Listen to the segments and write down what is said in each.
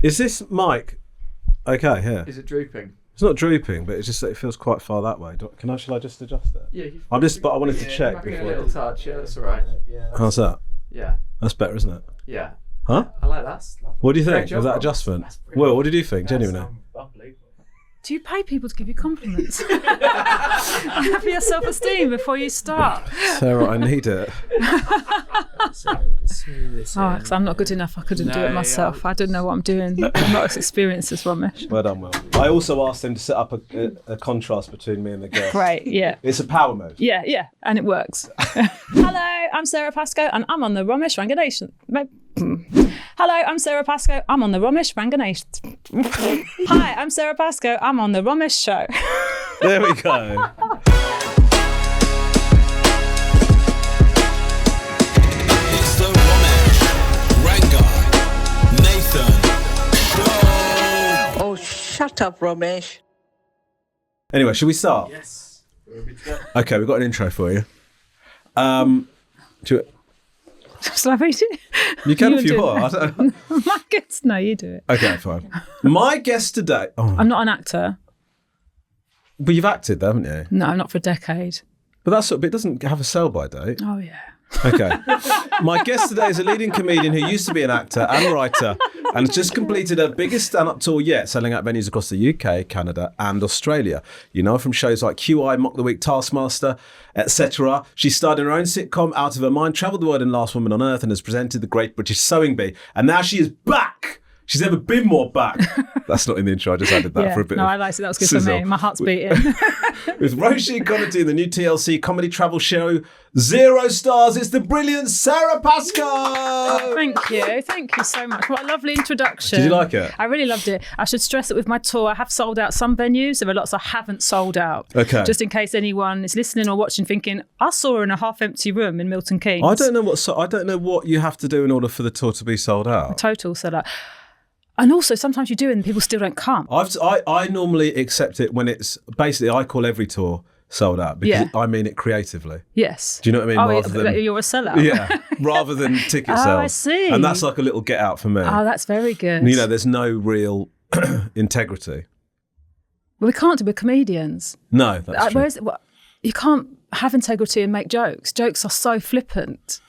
Is this mic okay here? Is it drooping? It's not drooping, but it's just that it feels quite far that way. Shall I just adjust it? Yeah. But I wanted to check Before. before. A little touch. Yeah, that's all right. How's that? Yeah. That's better, isn't it? Yeah. Huh? I like that. What do you think Great of that job, adjustment? Will, what did you think, genuinely? Do you pay people to give you compliments? Have your self-esteem before you start. Sarah, I need it. Because I'm not good enough. I couldn't do it myself. I don't know what I'm doing. I'm not as experienced as Romesh. Well done, Will. I also asked him to set up a contrast between me and the guest. Great, yeah. It's a power move. Yeah, and it works. Hello, I'm Sara Pascoe, and I'm on the Romesh Ranganathan. Hello, I'm Sara Pascoe. I'm on the Romesh Ranganathan. Hi, I'm Sara Pascoe. I'm on the Romesh show. There we go. It's the Romesh Ranganathan show. Oh, shut up, Romesh. Anyway, should we start? Yes. Okay, we've got an intro for you. Shall I read it? You can if you do want. it. My guess? No, you do it. Okay, fine. My guest today... Oh, I'm not an actor. but you've acted, haven't you? No, not for a decade. But that sort of bit doesn't have a sell-by date. Oh, yeah. Okay. My guest today is a leading comedian who used to be an actor and writer and has just completed her biggest stand-up tour yet, selling out venues across the UK, Canada and Australia. You know her from shows like QI, Mock the Week, Taskmaster, etc. She starred in her own sitcom, Out of Her Mind, travelled the world in Last Woman on Earth and has presented the Great British Sewing Bee. And now she is back! She's never been more back. That's not in the intro, I just added that for a bit no, of I liked it. That was good sizzle. for me. My heart's beating. With Roisin Conaty and the new TLC comedy travel show, 0 stars, it's the brilliant Sara Pascoe! Thank you so much. What a lovely introduction. Did you like it? I really loved it. I should stress that with my tour, I have sold out some venues. There are lots I haven't sold out. Okay. Just in case anyone is listening or watching thinking, I saw her in a half-empty room in Milton Keynes. I don't know what you have to do in order for the tour to be sold out. Total sellout. And also, sometimes you do it and people still don't come. I normally accept it when it's basically I call every tour sold out because I mean it creatively. Yes. Do you know what I mean? You're a sellout. Yeah, rather than ticket sales. Oh, I see. And that's like a little get out for me. Oh, that's very good. You know, there's no real integrity. Well, we can't do. We're comedians. No, that's true. You can't have integrity and make jokes. Jokes are so flippant.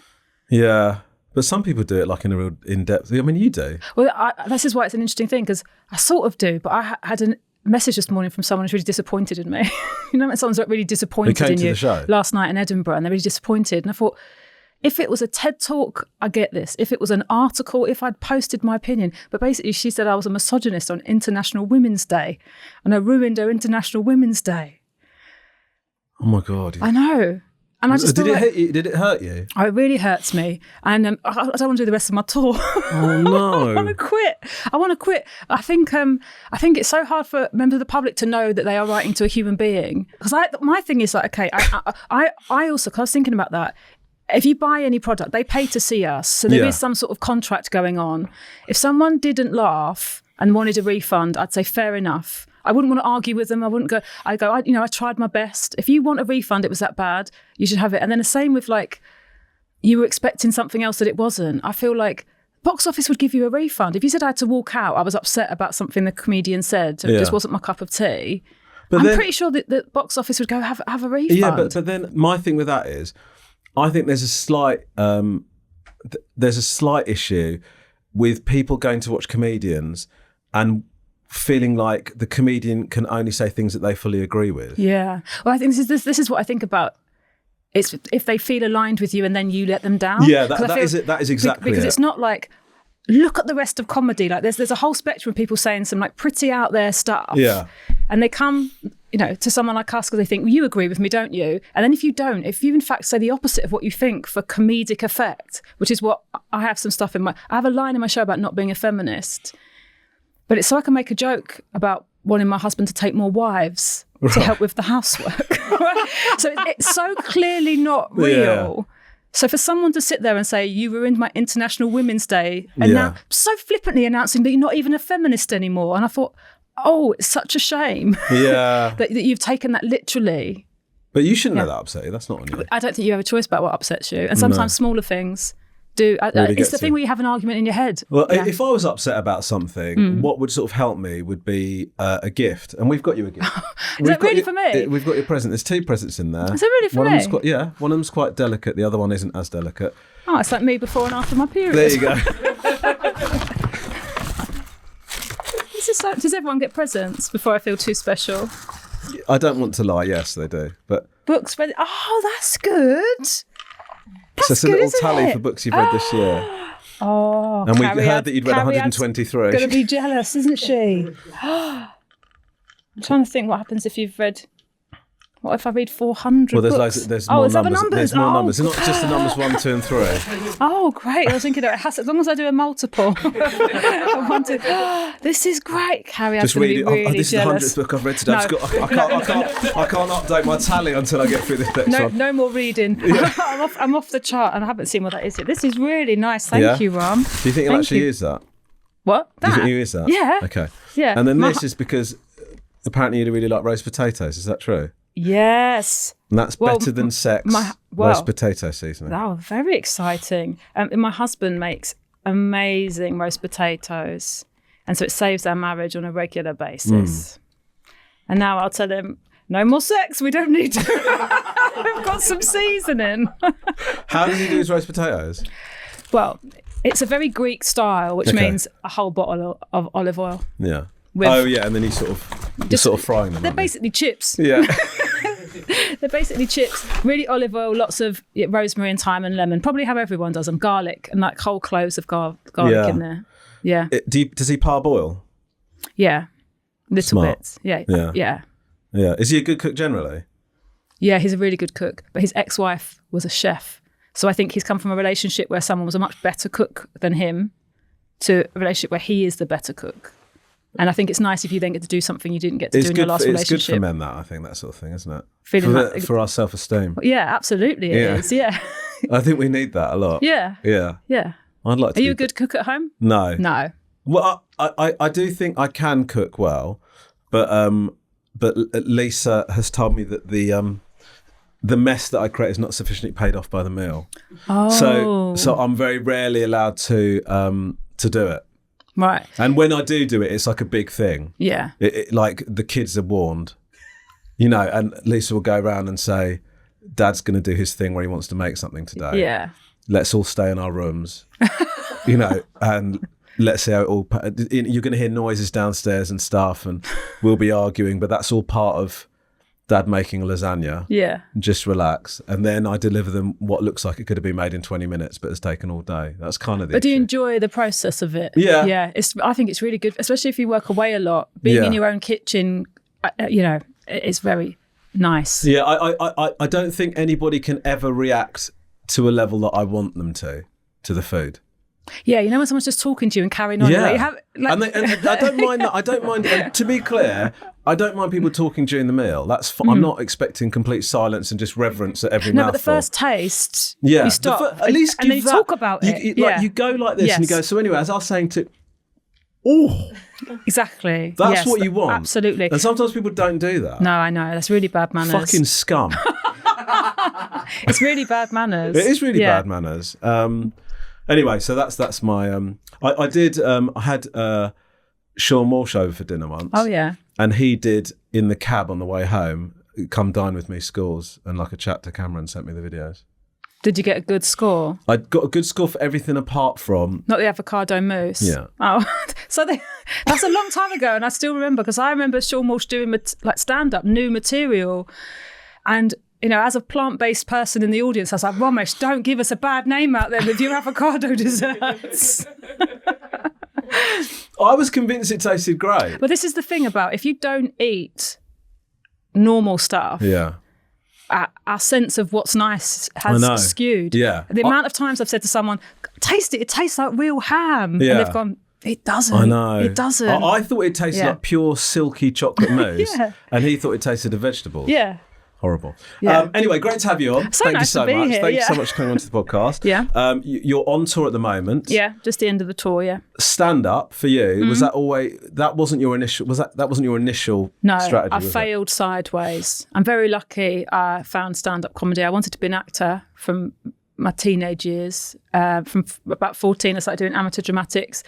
Yeah. But some people do it like in a real in-depth... I mean, you do. Well, this is why it's an interesting thing, because I sort of do, but I had a message this morning from someone who's really disappointed in me. You know, when someone's really disappointed in you last night in Edinburgh and they're really disappointed. And I thought, if it was a TED Talk, I get this. If it was an article, if I'd posted my opinion. But basically, she said I was a misogynist on International Women's Day and I ruined her International Women's Day. Oh, my God. I know. And I just Did it hurt you? Oh, it really hurts me. And I don't want to do the rest of my tour. Oh, no. I want to quit. I think it's so hard for members of the public to know that they are writing to a human being. Because my thing is like, okay, I also, because I was thinking about that, if you buy any product, they pay to see us. So there is some sort of contract going on. If someone didn't laugh and wanted a refund, I'd say fair enough. I wouldn't want to argue with them. I tried my best. If you want a refund, it was that bad, you should have it. And then the same with like, you were expecting something else that it wasn't. I feel like box office would give you a refund. If you said I had to walk out, I was upset about something the comedian said. It just wasn't my cup of tea. But I'm pretty sure that the box office would go have a refund. Yeah, but then my thing with that is, I think there's a slight issue with people going to watch comedians and feeling like the comedian can only say things that they fully agree with. Yeah. Well, I think this is what I think about. It's if they feel aligned with you and then you let them down. Yeah, that is exactly because it. It's not like, look at the rest of comedy. Like there's a whole spectrum of people saying some like pretty out there stuff. Yeah. And they come, to someone like us because they think, well, you agree with me, don't you? And then if you don't, if you in fact say the opposite of what you think for comedic effect, which is what I have some stuff I have a line in my show about not being a feminist. But it's so I can make a joke about wanting my husband to take more wives to help with the housework. So it's so clearly not real. Yeah. So for someone to sit there and say, you ruined my International Women's Day, and now so flippantly announcing that you're not even a feminist anymore. And I thought, oh, it's such a shame that you've taken that literally. But you shouldn't let that upset you. That's not on you. I don't think you have a choice about what upsets you. And sometimes smaller things do. Really It's gets the thing you. where you have an argument in your head. Well, Yeah. if I was upset about something, what would sort of help me would be a gift, and we've got you a gift. Is that really for me? We've got your present. There's 2 presents in there. Is it really for one me? Of them's quite, one of them's quite delicate. The other one isn't as delicate. Oh, it's like me before and after my period. There you go. This is so, does everyone get presents before I feel too special? I don't want to lie. Yes, they do. But Books read. Oh, that's good. so it's a good, little isn't tally it? for books you've read this year. Oh, And we Carrie heard that you'd read Carrie 123. Going to be jealous, isn't she? I'm trying to think what happens if you've read. What if I read 400 Well, there's books? loads. There's oh, more there's other numbers. numbers. There's more Oh, numbers. It's not just the numbers 1, 2, and 3. Oh, great. I was thinking it has, as long as I do a multiple. I want to, this is great, Carrie. I'm Just going to read be it. really This is the jealous. 100th book I've read today. No. I can't update my tally until I get through this next one. No more reading. I'm off the chart and I haven't seen what that is yet. This is really nice. Thank you, Rom. Do you think you'll Thank actually you. use that? What? Do you That? think you use that? Yeah. Okay. Yeah. And then My this is because apparently you really like roast potatoes. Is that true? Yes. And that's Well, better than sex. well- roast potato seasoning. Oh, very exciting. And my husband makes amazing roast potatoes. And so it saves our marriage on a regular basis. And now I'll tell him, no more sex. We don't need to. We've got some seasoning. How does he do his roast potatoes? Well, it's a very Greek style, which Okay. means a whole bottle of olive oil. Yeah. With- Oh yeah, and then you're sort of frying them. They're aren't you? basically chips. Yeah. They're basically chips. Really olive oil, lots of rosemary and thyme and lemon. Probably how everyone does them. Garlic and like whole cloves of garlic Yeah. in there. Yeah. Does he parboil? Yeah. Little Smart. bits. Yeah. Yeah. Yeah. Yeah. Is he a good cook generally? Yeah, he's a really good cook. But his ex-wife was a chef. So I think he's come from a relationship where someone was a much better cook than him to a relationship where he is the better cook. And I think it's nice if you then get to do something you didn't get to do in your last It's relationship. good for men, that, I think, that sort of thing, isn't it? Feeling like- For our self-esteem. Yeah, absolutely it is. Yeah. I think we need that a lot. Yeah. Yeah. Yeah. I'd like to Are you be- a good cook at home? No. No. Well, I do think I can cook well, but Lisa has told me that the mess that I create is not sufficiently paid off by the meal. Oh. So I'm very rarely allowed to do it. Right. And when I do it, it's like a big thing. Yeah. Like the kids are warned, and Lisa will go around and say, Dad's going to do his thing where he wants to make something today. Yeah. Let's all stay in our rooms, and let's see how it all, you're going to hear noises downstairs and stuff, and we'll be arguing, but that's all part of Dad making lasagna. Yeah. Just relax. And then I deliver them what looks like it could have been made in 20 minutes, but has taken all day. That's kind of the But do you issue. enjoy the process of it? Yeah. Yeah. I think it's really good, especially if you work away a lot. Being Yeah. in your own kitchen, it's very nice. Yeah, I don't think anybody can ever react to a level that I want them to the food. Yeah, when someone's just talking to you and carrying on. Yeah, Like, you have, like, and I don't mind that. I don't mind. And to be clear, I don't mind people talking during the meal. That's I'm not expecting complete silence and just reverence at every no, mouthful. but the first taste, yeah, you stop at least and then you give that- talk about it. You go like this and you Yes. go. So anyway, as I was saying oh, Exactly. that's Yes, what you want. Absolutely. And sometimes people don't do that. No, I know. That's really bad manners. Fucking scum. It's really bad manners. It is really Yeah. bad manners. Anyway, so that's my. I had Sean Walsh over for dinner once. Oh, yeah. And he did in the cab on the way home. Come dine with me, scores, and like a chat to camera and sent me the videos. Did you get a good score? I got a good score for everything apart from. Not the avocado mousse. Yeah. Oh, so that's a long time ago, and I still remember because I remember Sean Walsh doing like stand-up, new material, and as a plant-based person in the audience, I was like, Romesh, don't give us a bad name out there with your avocado desserts. I was convinced it tasted great. But this is the thing about if you don't eat normal stuff, Yeah. our sense of what's nice I know. has skewed. Yeah. The amount of times I've said to someone, taste it, it tastes like real ham. Yeah. And they've gone, it doesn't. I know. It doesn't. I thought it tasted Yeah. like pure silky chocolate mousse, Yeah. and he thought it tasted of vegetables. Yeah. Horrible. Yeah. Anyway, great to have you on. So Thank you nice so to be much. here, Thank you so yeah. much for coming onto the podcast. Yeah. You're on tour at the moment. Yeah, just the end of the tour, yeah. Stand up for you, Mm-hmm. was that always that wasn't your initial that wasn't your initial No, strategy? I was it? failed sideways. I'm very lucky I found stand-up comedy. I wanted to be an actor from my teenage years. From about 14, I started doing amateur dramatics.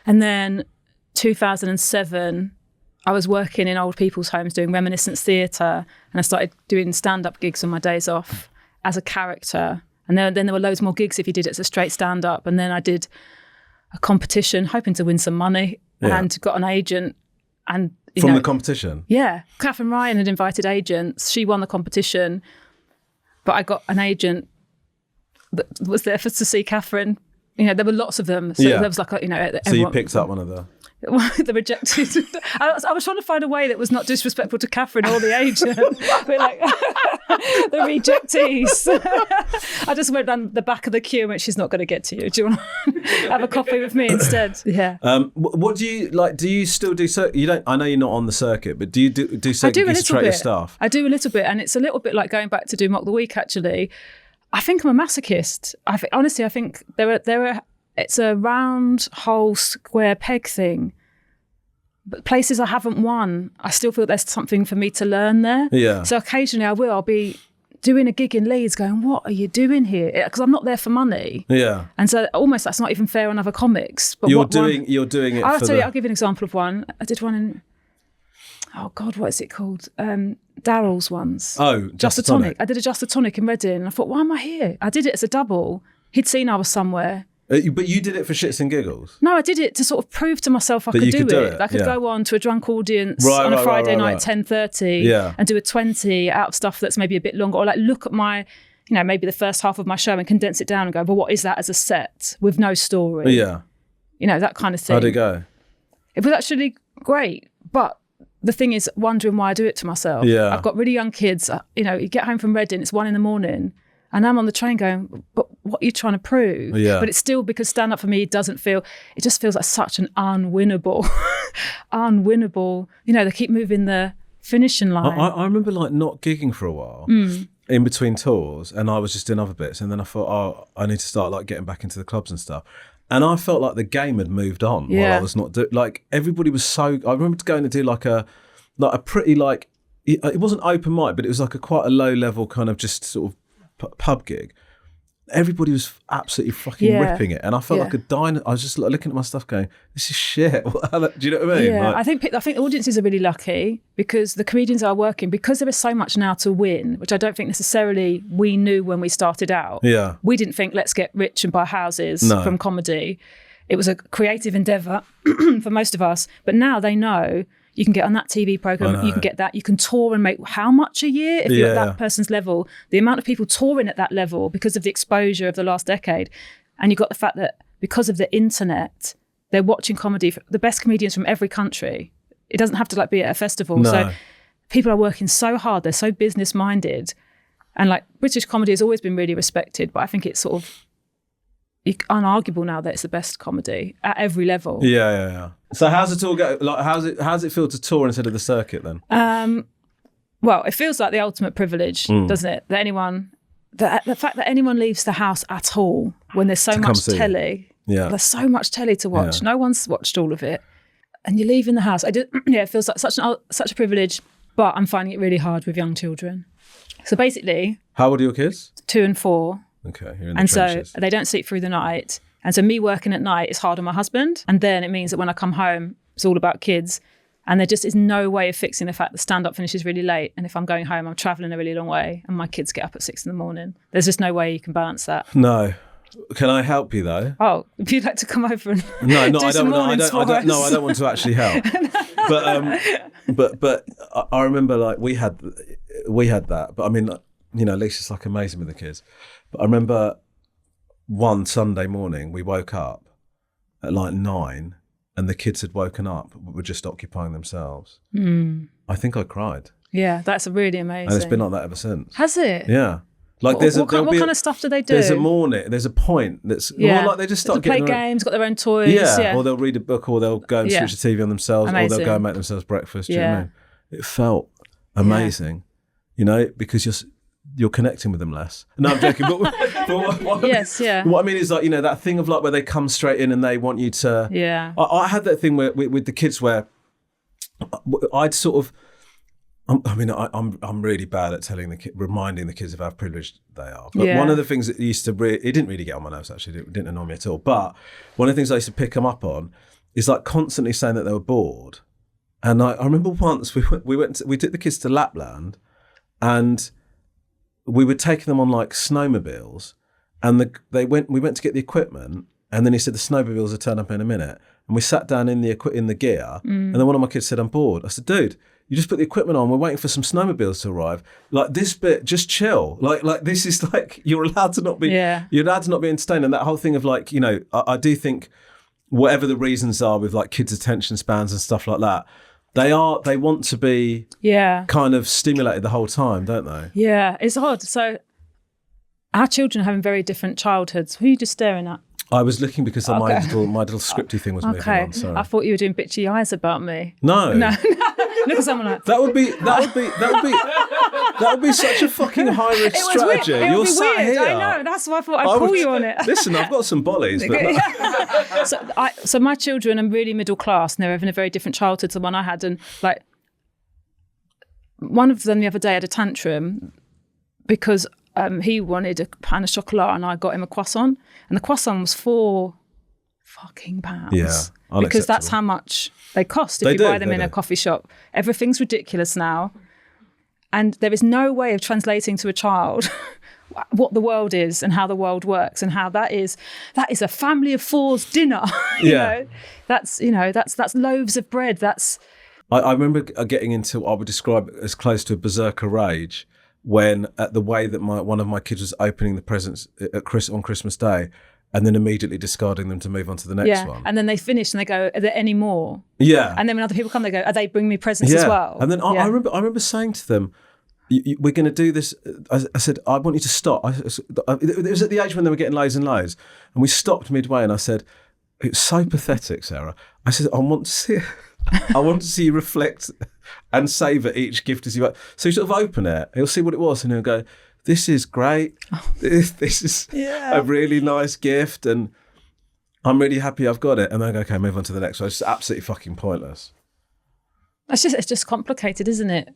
And then 2007, I was working in old people's homes doing reminiscence theatre, and I started doing stand-up gigs on my days off as a character. And then there were loads more gigs if you did it as a straight stand-up. And then I did a competition, hoping to win some money, and got an agent. And From the competition? Yeah. Catherine Ryan had invited agents. She won the competition, but I got an agent that was there to see Catherine. There were lots of them. So there was like, So you picked up one of the... the rejected. I was trying to find a way that was not disrespectful to Catherine or the agent. We're like, the rejectees. I just went down the back of the queue and went, she's not going to get to you. Do you want to have a coffee with me instead? Yeah. What do you like? Do you still do circuit? You don't. I know you're not on the circuit, but do you do circuit gigs to try your stuff? I do a little bit, and it's a little bit like going back to do Mock the Week. Actually, I think I'm a masochist. Honestly, I think there are. It's a round, hole, square peg thing. But places I haven't won, I still feel there's something for me to learn there. Yeah. So occasionally I'll be doing a gig in Leeds going, what are you doing here? Because I'm not there for money. Yeah. And so almost that's not even fair on other comics. But you're doing it I'll give you an example of one. I did one in, oh God, what is it called? Daryl's ones. Oh, Just a Tonic. I did a Just a Tonic in Reading. And I thought, why am I here? I did it as a double. He'd seen I was somewhere. But you did it for shits and giggles? No, I did it to sort of prove to myself I could do it. I could go on to a drunk audience on a Friday night, 10:30, and do a 20 out of stuff that's maybe a bit longer, or like look at my, maybe the first half of my show and condense it down and go, well, what is that as a set with no story? Yeah. That kind of thing. How'd it go? It was actually great, but the thing is wondering why I do it to myself. Yeah. I've got really young kids. You get home from Reading, it's 1 a.m, and I'm on the train going, but what are you trying to prove? Yeah. But it's still, because stand-up for me it just feels like such an unwinnable, they keep moving the finishing line. I remember like not gigging for a while in between tours, and I was just doing other bits, and then I thought, I need to start like getting back into the clubs and stuff. And I felt like the game had moved on while I was not like everybody was so, I remember going to do like a pretty like, it wasn't open mic, but it was like quite a low level kind of just sort of pub gig. Everybody was absolutely fucking ripping it, and I felt like a dino. I was just like, looking at my stuff going, this is shit. Do you know what I mean? Yeah, like, I think the audiences are really lucky because the comedians are working, because there is so much now to win, which I don't think necessarily we knew when we started out. Yeah, we didn't think let's get rich and buy houses from comedy. It was a creative endeavour for most of us, but now they know you can get on that TV programme, you can get that, you can tour and make how much a year if you're at that person's level. The amount of people touring at that level because of the exposure of the last decade. And you've got the fact that because of the internet, they're watching comedy, the best comedians from every country. It doesn't have to like be at a festival. No. So people are working so hard, they're so business minded. And like British comedy has always been really respected, but I think it's sort of unarguable now that it's the best comedy at every level. Yeah. So how's it all go? Like, how's it feel to tour instead of the circuit then? Well, it feels like the ultimate privilege, doesn't it? That the fact that anyone leaves the house at all when there's so much telly. Yeah. There's so much telly to watch. Yeah. No one's watched all of it, and you're leaving the house. It feels like such a privilege, but I'm finding it really hard with young children. So basically, how old are your kids? 2 and 4. Okay, you're in the trenches. So they don't sleep through the night. And so me working at night is hard on my husband. And then it means that when I come home, it's all about kids. And there just is no way of fixing the fact that stand-up finishes really late. And if I'm going home, I'm travelling a really long way and my kids get up at 6 a.m. There's just no way you can balance that. No. Can I help you though? Oh, if you'd like to come over and I don't want to actually help. But I remember like we had that. But I mean, Lisa's like amazing with the kids. But I remember one Sunday morning, we woke up at like 9 and the kids had woken up, but were just occupying themselves. I think I cried. Yeah, that's really amazing. And it's been like that ever since. Has it? Yeah. Like what kind of stuff do they do? There's a point that's like they just start getting play games, got their own toys. Yeah. Or they'll read a book, or they'll go and switch the TV on themselves, or they'll go and make themselves breakfast. Do you know what I mean? It felt amazing, because you're connecting with them less. No, I'm joking. But what I mean is like, that thing of like where they come straight in and they want you to. Yeah. I had that thing with the kids where I'm really bad at reminding the kids of how privileged they are. But one of the things that used to it didn't really get on my nerves, actually. It didn't annoy me at all. But one of the things I used to pick them up on is like constantly saying that they were bored. And I remember once we took the kids to Lapland, and we were taking them on like snowmobiles, and we went to get the equipment, and then he said the snowmobiles will turn up in a minute, and we sat down in the gear, and then one of my kids said, I'm bored. I said, dude, you just put the equipment on, we're waiting for some snowmobiles to arrive. Like this bit, just chill. Like this is like, you're allowed to not be entertained. And that whole thing of like, you know, I do think whatever the reasons are with like kids' attention spans and stuff like that, they want to be kind of stimulated the whole time, don't they? Yeah, it's odd. So our children are having very different childhoods. Who are you just staring at? I was looking because my little scripty thing was moving on. Sorry. I thought you were doing bitchy eyes about me. No. Look at someone like that would be such a fucking high risk strategy. You're sat weird. here. I know. That's why I thought I'd call you on it. Listen, I've got some bollies. But so my children are really middle class, and they're having a very different childhood to the one I had. And like one of them the other day had a tantrum because he wanted a pain of chocolat, and I got him a croissant, and the croissant was £4 fucking pounds. Yeah, because that's how much they cost if you buy them in a coffee shop. Everything's ridiculous now, and there is no way of translating to a child what the world is and how the world works and how that is a family of four's dinner. you know, that's loaves of bread. I remember getting into what I would describe as close to a berserker rage when at the way that one of my kids was opening the presents on Christmas Day, and then immediately discarding them to move on to the next one. And then they finish and they go, are there any more? Yeah. And then when other people come, they go, are they bringing me presents as well? And then I remember saying to them, we're going to do this. I said, I want you to stop. It was at the age when they were getting loads and loads. And we stopped midway, and I said, it's so pathetic, Sarah. I said, I want to see you reflect and savour each gift as you want. So you sort of open it, he'll see what it was, and he'll go, this is great. This is a really nice gift, and I'm really happy I've got it. And then I go, okay, move on to the next one. It's just absolutely fucking pointless. It's just complicated, isn't it?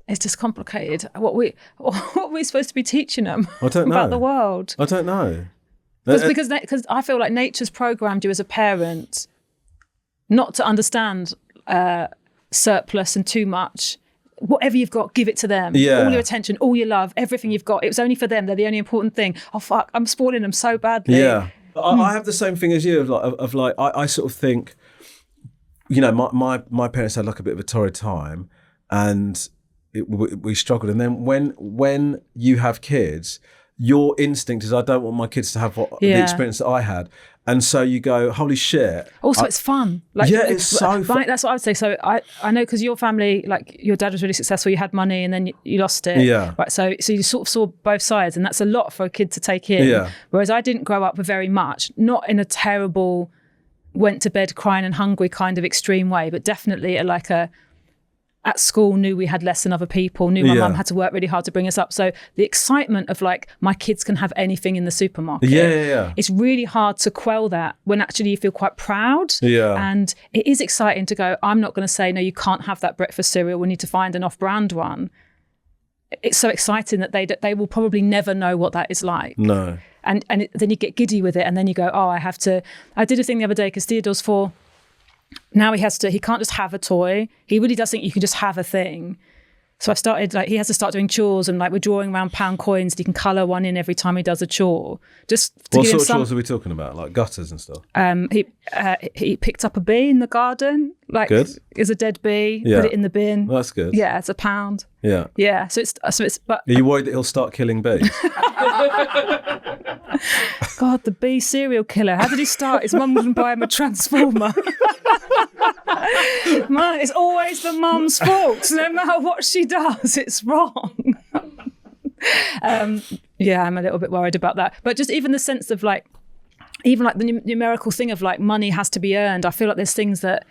It's just complicated. What we're supposed to be teaching them I don't know. about the world. I don't know. Because I feel like nature's programmed you as a parent not to understand surplus and too much. Whatever you've got, give it to them. Yeah. All your attention, all your love, everything you've got. It was only for them. They're the only important thing. Oh, fuck, I'm spoiling them so badly. Yeah. I have the same thing as you of like I sort of think, you know, my parents had like a bit of a torrid time, and we struggled. And then when you have kids, your instinct is, I don't want my kids to have the experience that I had. And so you go, holy shit. Also, it's fun. Like, it's so fun. That's what I would say. So I know, because your family, like your dad was really successful, you had money and then you lost it. Yeah. Right. So you sort of saw both sides, and that's a lot for a kid to take in. Yeah. Whereas I didn't grow up with very much, not in a terrible, went to bed crying and hungry kind of extreme way, but definitely at school knew we had less than other people, knew my mum had to work really hard to bring us up. So the excitement of like, my kids can have anything in the supermarket. Yeah. It's really hard to quell that when actually you feel quite proud. Yeah. And it is exciting to go, I'm not going to say, no, you can't have that breakfast cereal. We need to find an off-brand one. It's so exciting that they will probably never know what that is like. No. And then you get giddy with it, and then you go, oh, I did a thing the other day because Theodore's 4. Now he can't just have a toy. He really does think you can just have a thing. So I started, like, he has to start doing chores, and like we're drawing around pound coins, and he can colour one in every time he does a chore. Just to what give sort him of chores are we talking about? Like gutters and stuff? He picked up a bee in the garden. Like, good. It's a dead bee. Yeah. Put it in the bin. Well, that's good. Yeah, it's £1. Yeah. Yeah. So it's. But are you worried that he'll start killing bees? God, the bee serial killer. How did he start? His mum wouldn't buy him a transformer. Man, it's always the mum's fault. No matter what she does, it's wrong. Yeah, I'm a little bit worried about that. But just even the sense of like, even like the numerical thing of like money has to be earned. I feel like there's things that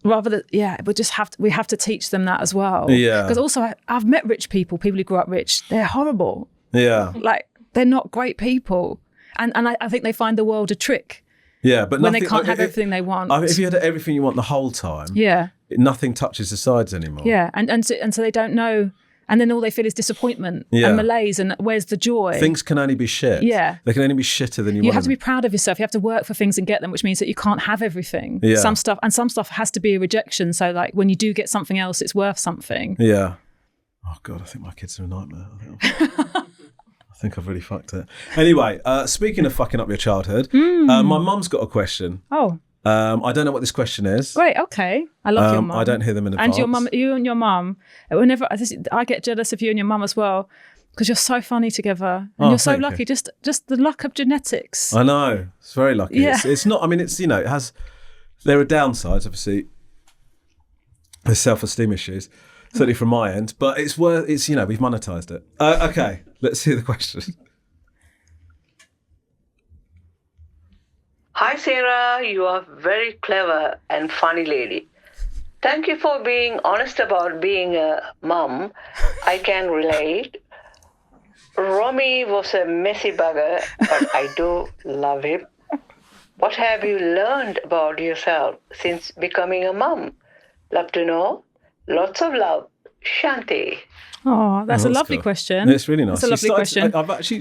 we have to teach them that as well. Yeah. Because also I've met rich people who grew up rich. They're horrible. Yeah. Like, they're not great people. And I think they find the world a trick. Yeah, but when they can't have everything they want. If you had everything you want the whole time, yeah, nothing touches the sides anymore. Yeah, and so they don't know, and then all they feel is disappointment and malaise, and where's the joy? Things can only be shit. Yeah. They can only be shitter than you You want have to them. be proud of yourself. You have to work for things and get them, which means that you can't have everything. Yeah. Some stuff has to be a rejection. So like when you do get something else, it's worth something. Yeah. Oh God, I think my kids are a nightmare. I think I've really fucked it. Anyway, speaking of fucking up your childhood, my mum's got a question. Oh. I don't know what this question is. Great, okay. I love your mum. I don't hear them in advance. And you and your mum. Whenever I get jealous of you and your mum as well, because you're so funny together, and you're so lucky. You. Just the luck of genetics. I know, it's very lucky. Yeah. It's not. I mean, it's it has. There are downsides, obviously. There's self-esteem issues, certainly from my end. But it's worth. It's we've monetized it. Okay, let's see the question. Hi, Sarah. You are very clever and funny lady. Thank you for being honest about being a mum. I can relate. Romy was a messy bugger, but I do love him. What have you learned about yourself since becoming a mum? Love to know. Lots of love. Shanthi. Oh, that's a lovely cool. question. It's really nice. That's a lovely question.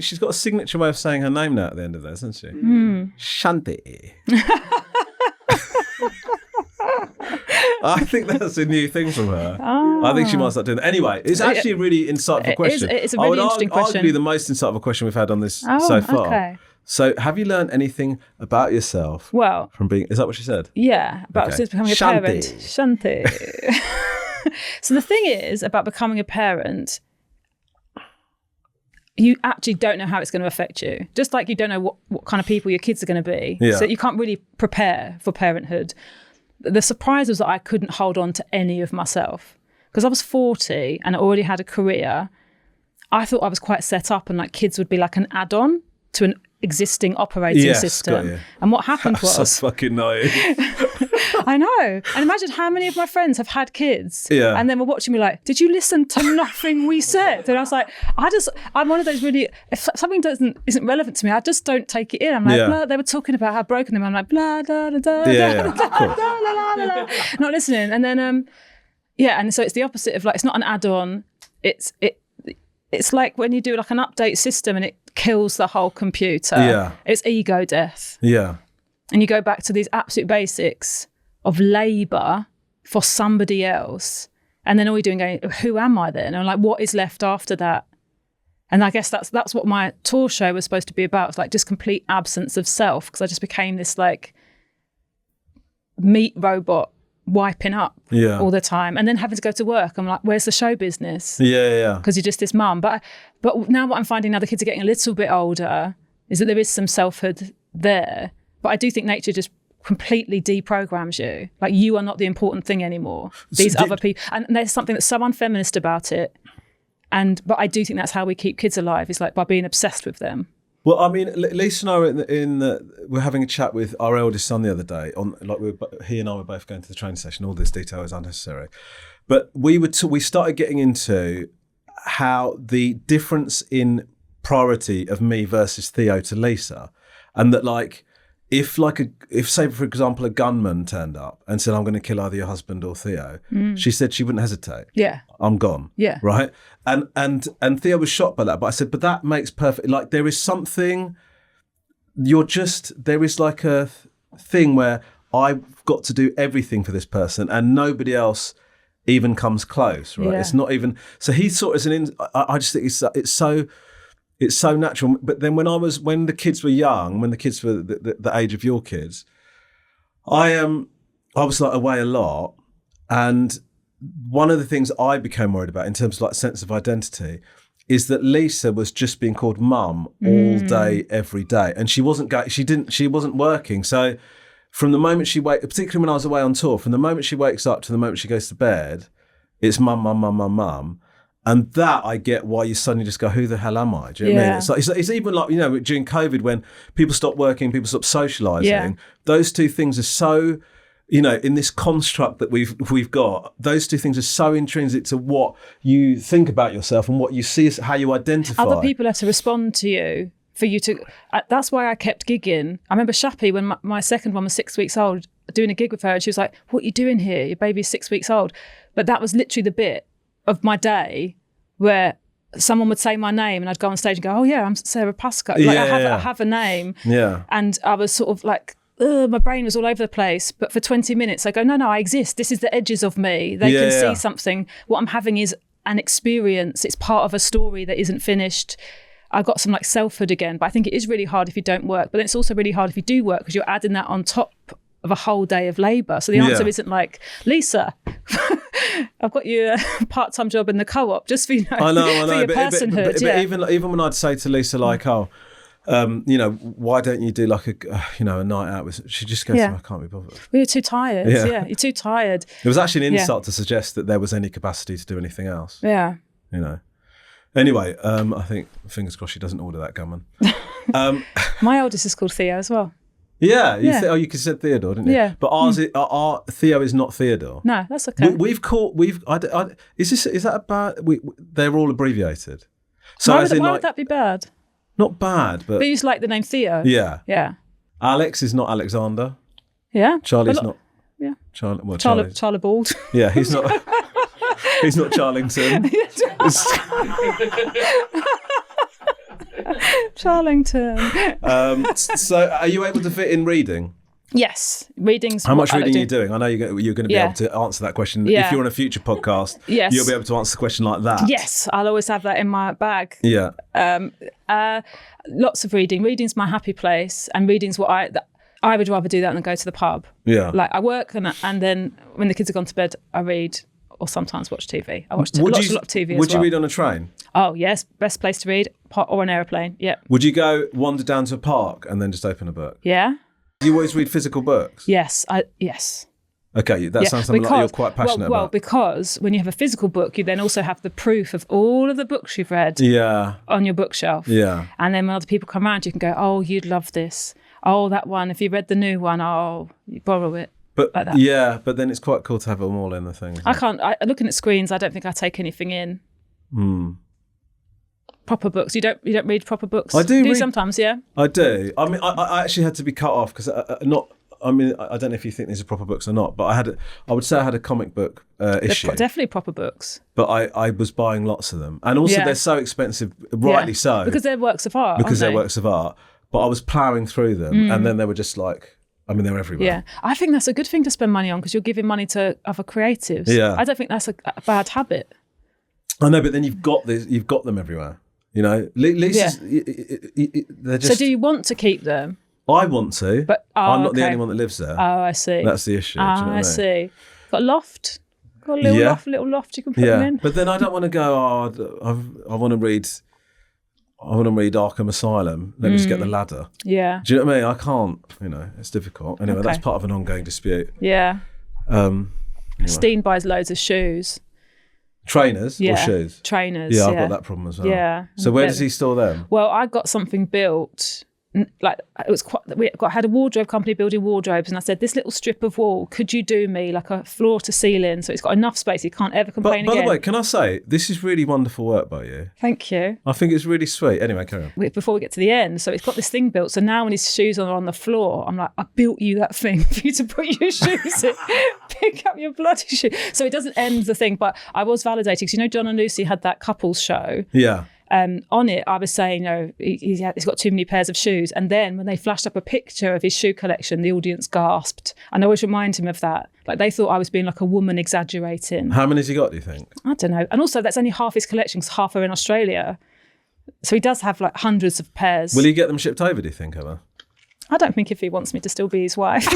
She's got a signature way of saying her name now at the end of this, hasn't she? Shanthi. I think that's a new thing from her. Oh. I think she might start doing that. Anyway, it's actually a really insightful question. It's a really interesting question. Arguably the most insightful question we've had on this so far. Okay. So, have you learned anything about yourself? Well, from being. Is that what she said? Yeah, about since becoming a parent. Shanthi. So the thing is about becoming a parent, you actually don't know how it's going to affect you. Just like you don't know what kind of people your kids are going to be. Yeah. So you can't really prepare for parenthood. The surprise was that I couldn't hold on to any of myself. Because I was 40 and I already had a career. I thought I was quite set up and like kids would be like an add-on to an existing operating system. Got you. And what happened was... So fucking naive. I know. And imagine how many of my friends have had kids and then were watching me like, did you listen to nothing we said? And I was like, I'm one of those really, if something isn't relevant to me, I just don't take it in. I'm like, blah, they were talking about how broken they were. I'm like, blah, blah, blah, blah, blah, blah, blah, blah, not listening. And then, and so it's the opposite of like, it's not an add-on. It's like when you do like an update system and it kills the whole computer. Yeah. It's ego death. Yeah. And you go back to these absolute basics of labour for somebody else. And then all you're doing going, who am I then? And like, what is left after that? And I guess that's what my tour show was supposed to be about. It's like just complete absence of self, because I just became this like meat robot wiping up all the time, and then having to go to work. I'm like, where's the show business? Yeah. Because you're just this mum. But now what I'm finding now the kids are getting a little bit older is that there is some selfhood there. But I do think nature just completely deprograms you. Like you are not the important thing anymore. These other people, and there's something that's so unfeminist about it. But I do think that's how we keep kids alive, is like by being obsessed with them. Well, I mean, Lisa and I we're having a chat with our eldest son the other day. He and I were both going to the training session. All this detail is unnecessary, but we started getting into how the difference in priority of me versus Theo to Lisa, and that like. If say for example a gunman turned up and said, I'm going to kill either your husband or Theo, she said she wouldn't hesitate. Yeah, I'm gone. Yeah, right. And Theo was shocked by that, but I said, but that makes perfect. Like there is something. There is like a thing where I've got to do everything for this person, and nobody else even comes close. Right? Yeah. It's not even. So he saw it as I just think it's so natural. But then when the kids were young, when the kids were the age of your kids, I was like away a lot. And one of the things I became worried about in terms of like sense of identity is that Lisa was just being called mum all day, every day. And she wasn't working. So from the moment she particularly when I was away on tour, from the moment she wakes up to the moment she goes to bed, it's mum, mum, mum, mum, mum. And that I get why you suddenly just go, who the hell am I? Do you know what I mean? It's even like, during COVID when people stopped working, people stopped socialising, those two things are so, in this construct that we've got, those two things are so intrinsic to what you think about yourself and what you see as how you identify. Other people have to respond to you for you to, that's why I kept gigging. I remember Shappy, when my second one was 6 weeks old, doing a gig with her and she was like, what are you doing here? Your baby's 6 weeks old. But that was literally the bit of my day where someone would say my name and I'd go on stage and go, oh yeah, I'm Sara Pascoe. Like I have a name. Yeah. And I was sort of like, my brain was all over the place. But for 20 minutes, I go, no, I exist. This is the edges of me. They can see something. What I'm having is an experience. It's part of a story that isn't finished. I got some like selfhood again, but I think it is really hard if you don't work. But then it's also really hard if you do work because you're adding that on top of a whole day of labour. So the answer isn't like, Lisa, I've got you a part-time job in the co-op just for, I know, for your personhood. But even when I'd say to Lisa like, why don't you do like a night out with? She just goes, I can't be bothered. Well, you're too tired. Yeah, you're too tired. It was actually an insult to suggest that there was any capacity to do anything else. Yeah. Anyway, I think fingers crossed she doesn't order that gammon. My oldest is called Theo as well. Yeah. You could said Theodore, didn't you? Yeah. But our Theo is not Theodore. No, that's okay. Is that a bad? They're all abbreviated. So why would that be bad? Not bad, but you just like the name Theo. Yeah. Yeah. Alex is not Alexander. Yeah. Charlie's not. Yeah. Charlie Bald. Yeah, he's not. He's not Charlington. Charlington. So, are you able to fit in reading? Yes, reading's. How much reading are you doing? I know you're going to be able to answer that question. Yeah. If you're on a future podcast, yes. You'll be able to answer the question like that. Yes, I'll always have that in my bag. Yeah. Lots of reading. Reading's my happy place, and reading's what I would rather do that than go to the pub. Yeah. Like I work and then when the kids have gone to bed, I read or sometimes watch TV. I watch a lot of TV as well. Would you read on a train? Oh yes, best place to read, or an aeroplane. Yeah. Would you go wander down to a park and then just open a book? Yeah. Do you always read physical books? Yes. Yes. Okay, that sounds something like you're quite passionate about. Well, because when you have a physical book, you then also have the proof of all of the books you've read on your bookshelf. Yeah. And then when other people come around, you can go, oh, you'd love this. Oh, that one. If you read the new one, you borrow it. But like that. But then it's quite cool to have them all in the thing. Looking at screens, I don't think I take anything in. Proper books. You don't read proper books? I do read, sometimes, yeah. I do. I mean, I actually had to be cut off because I don't know if you think these are proper books or not, but I would say I had a comic book issue. They're definitely proper books. But I was buying lots of them, and also they're so expensive, rightly so, because they're works of art. They're works of art. But I was ploughing through them, and then they were just like, they're everywhere. Yeah, I think that's a good thing to spend money on because you're giving money to other creatives. Yeah, I don't think that's a bad habit. I know, but then you've got them everywhere. You know, Lisa's, they're just. So, do you want to keep them? I want to, but I'm not the only one that lives there. Oh, I see. That's the issue. Do you know what I mean? See. Got a loft. Got a little loft you can put them in. But then I don't want to go. I want to read. I want to read Arkham Asylum. Let me just get the ladder. Yeah. Do you know what I mean? I can't. It's difficult. Anyway, that's part of an ongoing dispute. Yeah. Anyway. Steen buys loads of shoes. Trainers or shoes? Trainers. Yeah, I've got that problem as well. Yeah. So where does he store them? Well, I got something built. Like it was had a wardrobe company building wardrobes, and I said, this little strip of wall, could you do me like a floor to ceiling so it's got enough space you can't ever complain again. By the way, can I say this is really wonderful work by you? Thank you. I think it's really sweet. Anyway, carry on. Before we get to the end, so it's got this thing built, so now when his shoes are on the floor, I'm like, I built you that thing for you to put your shoes in. Pick up your bloody shoe. So it doesn't end the thing, but I was validating because John and Lucy had that couples show. Yeah. On it, I was saying, he's got too many pairs of shoes. And then when they flashed up a picture of his shoe collection, the audience gasped. And I always remind him of that. Like they thought I was being like a woman exaggerating. How many has he got, do you think? I don't know. And also that's only half his collection because half are in Australia. So he does have like hundreds of pairs. Will he get them shipped over, do you think, ever? I don't think if he wants me to still be his wife.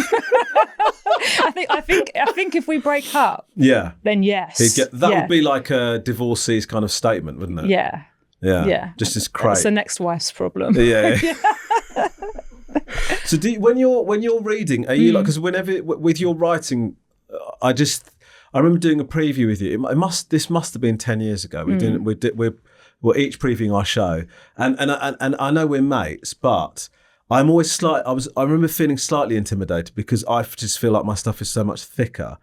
I think if we break up, then yes. Would be like a divorcee's kind of statement, wouldn't it? Yeah. Yeah. Just as crate. It's the next wife's problem. Yeah. So when you're reading, are you like, because whenever with your writing, I remember doing a preview with you. This must have been 10 years ago. We're each previewing our show, and I know we're mates, but I'm always I remember feeling slightly intimidated because I just feel like my stuff is so much thicker.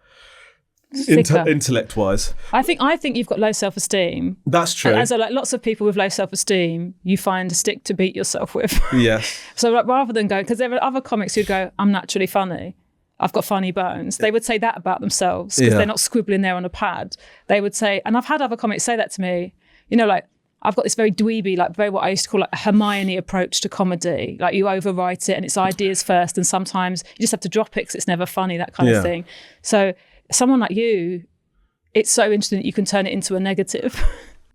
Intellect-wise, I think you've got low self-esteem. That's true. And so, like lots of people with low self-esteem, you find a stick to beat yourself with. Yes. So, like, rather than going, because there are other comics who go, "I'm naturally funny," I've got funny bones. They would say that about themselves because they're not scribbling there on a pad. They would say, and I've had other comics say that to me, you know, like, I've got this very dweeby, like very what I used to call like a Hermione approach to comedy. Like you overwrite it and it's ideas first, and sometimes you just have to drop it because it's never funny, that kind of thing. So someone like you, it's so interesting that you can turn it into a negative.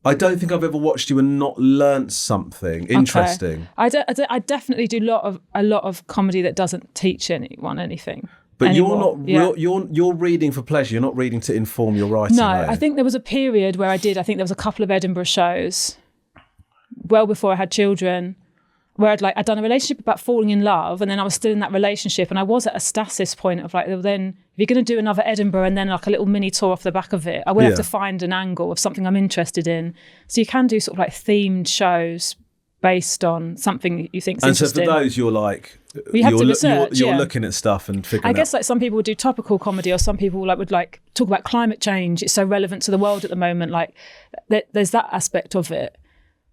I don't think I've ever watched you and not learnt something interesting. Okay. I definitely do a lot of comedy that doesn't teach anyone anything. But anymore. you're reading for pleasure. You're not reading to inform your writing. No, right? I think there was a period where I think there was a couple of Edinburgh shows, well before I had children, where I'd done a relationship about falling in love, and then I was still in that relationship, and I was at a stasis point of like, well, then if you're going to do another Edinburgh and then like a little mini tour off the back of it, I will have to find an angle of something I'm interested in. So you can do sort of like themed shows based on something you think's interesting. And so for those, you're like, you have to research. You're looking at stuff and figuring. I guess like some people would do topical comedy, or some people would like talk about climate change. It's so relevant to the world at the moment. Like there's that aspect of it.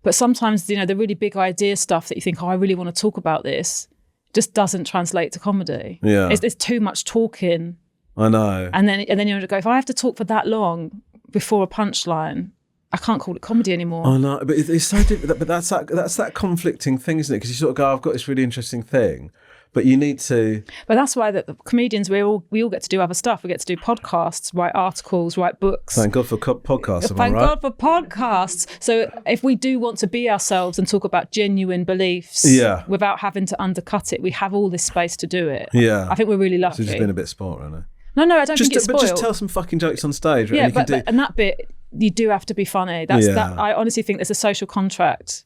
But sometimes, you know, the really big idea stuff that you think, oh, I really want to talk about this, just doesn't translate to comedy. Yeah, it's too much talking. I know. And then you go, if I have to talk for that long before a punchline, I can't call it comedy anymore. I know, but it's so different. But that's that conflicting thing, isn't it? Because you sort of go, I've got this really interesting thing, but you need to. But that's why the comedians, we all get to do other stuff. We get to do podcasts, write articles, write books. Thank God for podcasts. Thank God for podcasts. So if we do want to be ourselves and talk about genuine beliefs, without having to undercut it, we have all this space to do it. Yeah, I think we're really lucky. So just been a bit spoiled, really. No, I don't think it's spoiled. But just tell some fucking jokes on stage. Right? Yeah, and that bit, you do have to be funny. That I honestly think there's a social contract.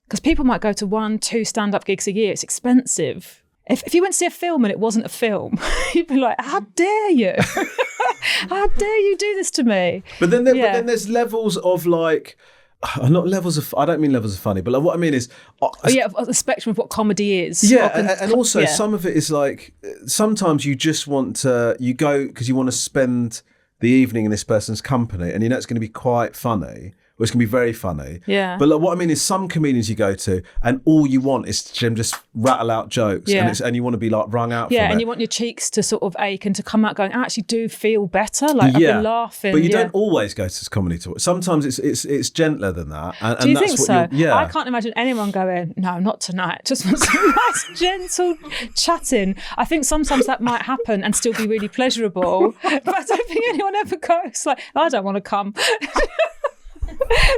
Because people might go to 1-2 stand-up gigs a year. It's expensive. If you went to see a film and it wasn't a film, you'd be like, how dare you? How dare you do this to me? But then there's levels of like, not levels of, I don't mean levels of funny, but like what I mean is... the spectrum of what comedy is. Yeah, and also some of it is like, sometimes you just want to, you go because you want to spend the evening in this person's company and you know it's going to be quite funny. Or it's going to be very funny. Yeah. But like, what I mean is some comedians you go to and all you want is to just rattle out jokes and you want to be like wrung out from it. Yeah, and you want your cheeks to sort of ache and to come out going, I actually do feel better. Like I've been laughing. But you don't always go to comedy tour. Sometimes it's gentler than that. And do you that's think what so? Yeah. I can't imagine anyone going, no, not tonight. Just want some nice, gentle chatting. I think sometimes that might happen and still be really pleasurable. But I don't think anyone ever goes like, I don't want to come.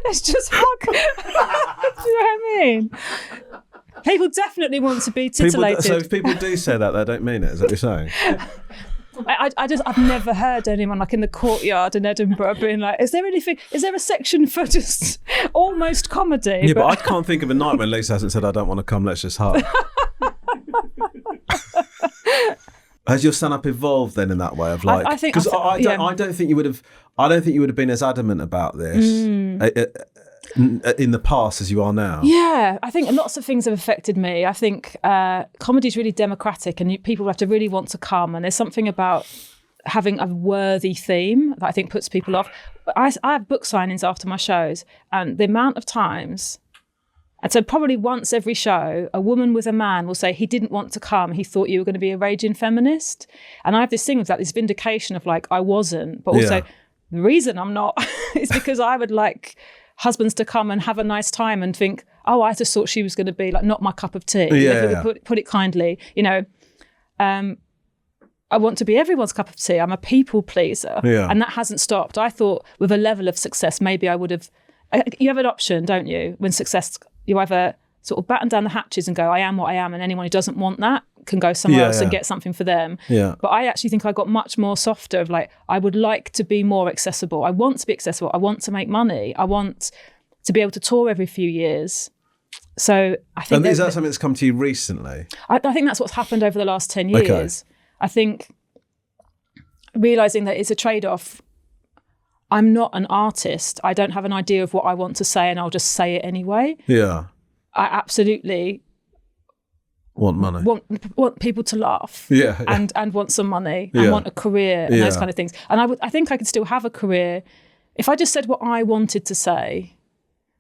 Let's just hug. Do you know what I mean? People definitely want to be titillated. So if people do say that, they don't mean it. Is that what you're saying? I've never heard anyone like in the courtyard in Edinburgh being like, is there a section for just almost comedy? Yeah, but I can't think of a night when Lisa hasn't said, I don't want to come, let's just hug. Has your stand-up evolved then in that way of like? Because I don't think you would have been as adamant about this in the past as you are now. Yeah, I think lots of things have affected me. I think comedy is really democratic, and people have to really want to come. And there's something about having a worthy theme that I think puts people off. I have book signings after my shows, and the amount of times. And so probably once every show, a woman with a man will say he didn't want to come. He thought you were going to be a raging feminist. And I have this thing of that, this vindication of like, I wasn't. But also the reason I'm not is because I would like husbands to come and have a nice time and think, oh, I just thought she was going to be like, not my cup of tea. Put it kindly, you know. I want to be everyone's cup of tea. I'm a people pleaser. Yeah. And that hasn't stopped. I thought with a level of success, maybe I would have, you have an option, don't you? When success, you either sort of batten down the hatches and go, I am what I am, and anyone who doesn't want that can go somewhere else and get something for them. Yeah. But I actually think I got much more softer of like, I would like to be more accessible. I want to be accessible. I want to make money. I want to be able to tour every few years. So I think... And is that something that's come to you recently? I think that's what's happened over the last 10 years. Okay. I think realising that it's a trade-off. I'm not an artist. I don't have an idea of what I want to say and I'll just say it anyway. Yeah. I absolutely want money. Want people to laugh. Yeah. And want some money and want a career and those kind of things. And I think I could still have a career if I just said what I wanted to say.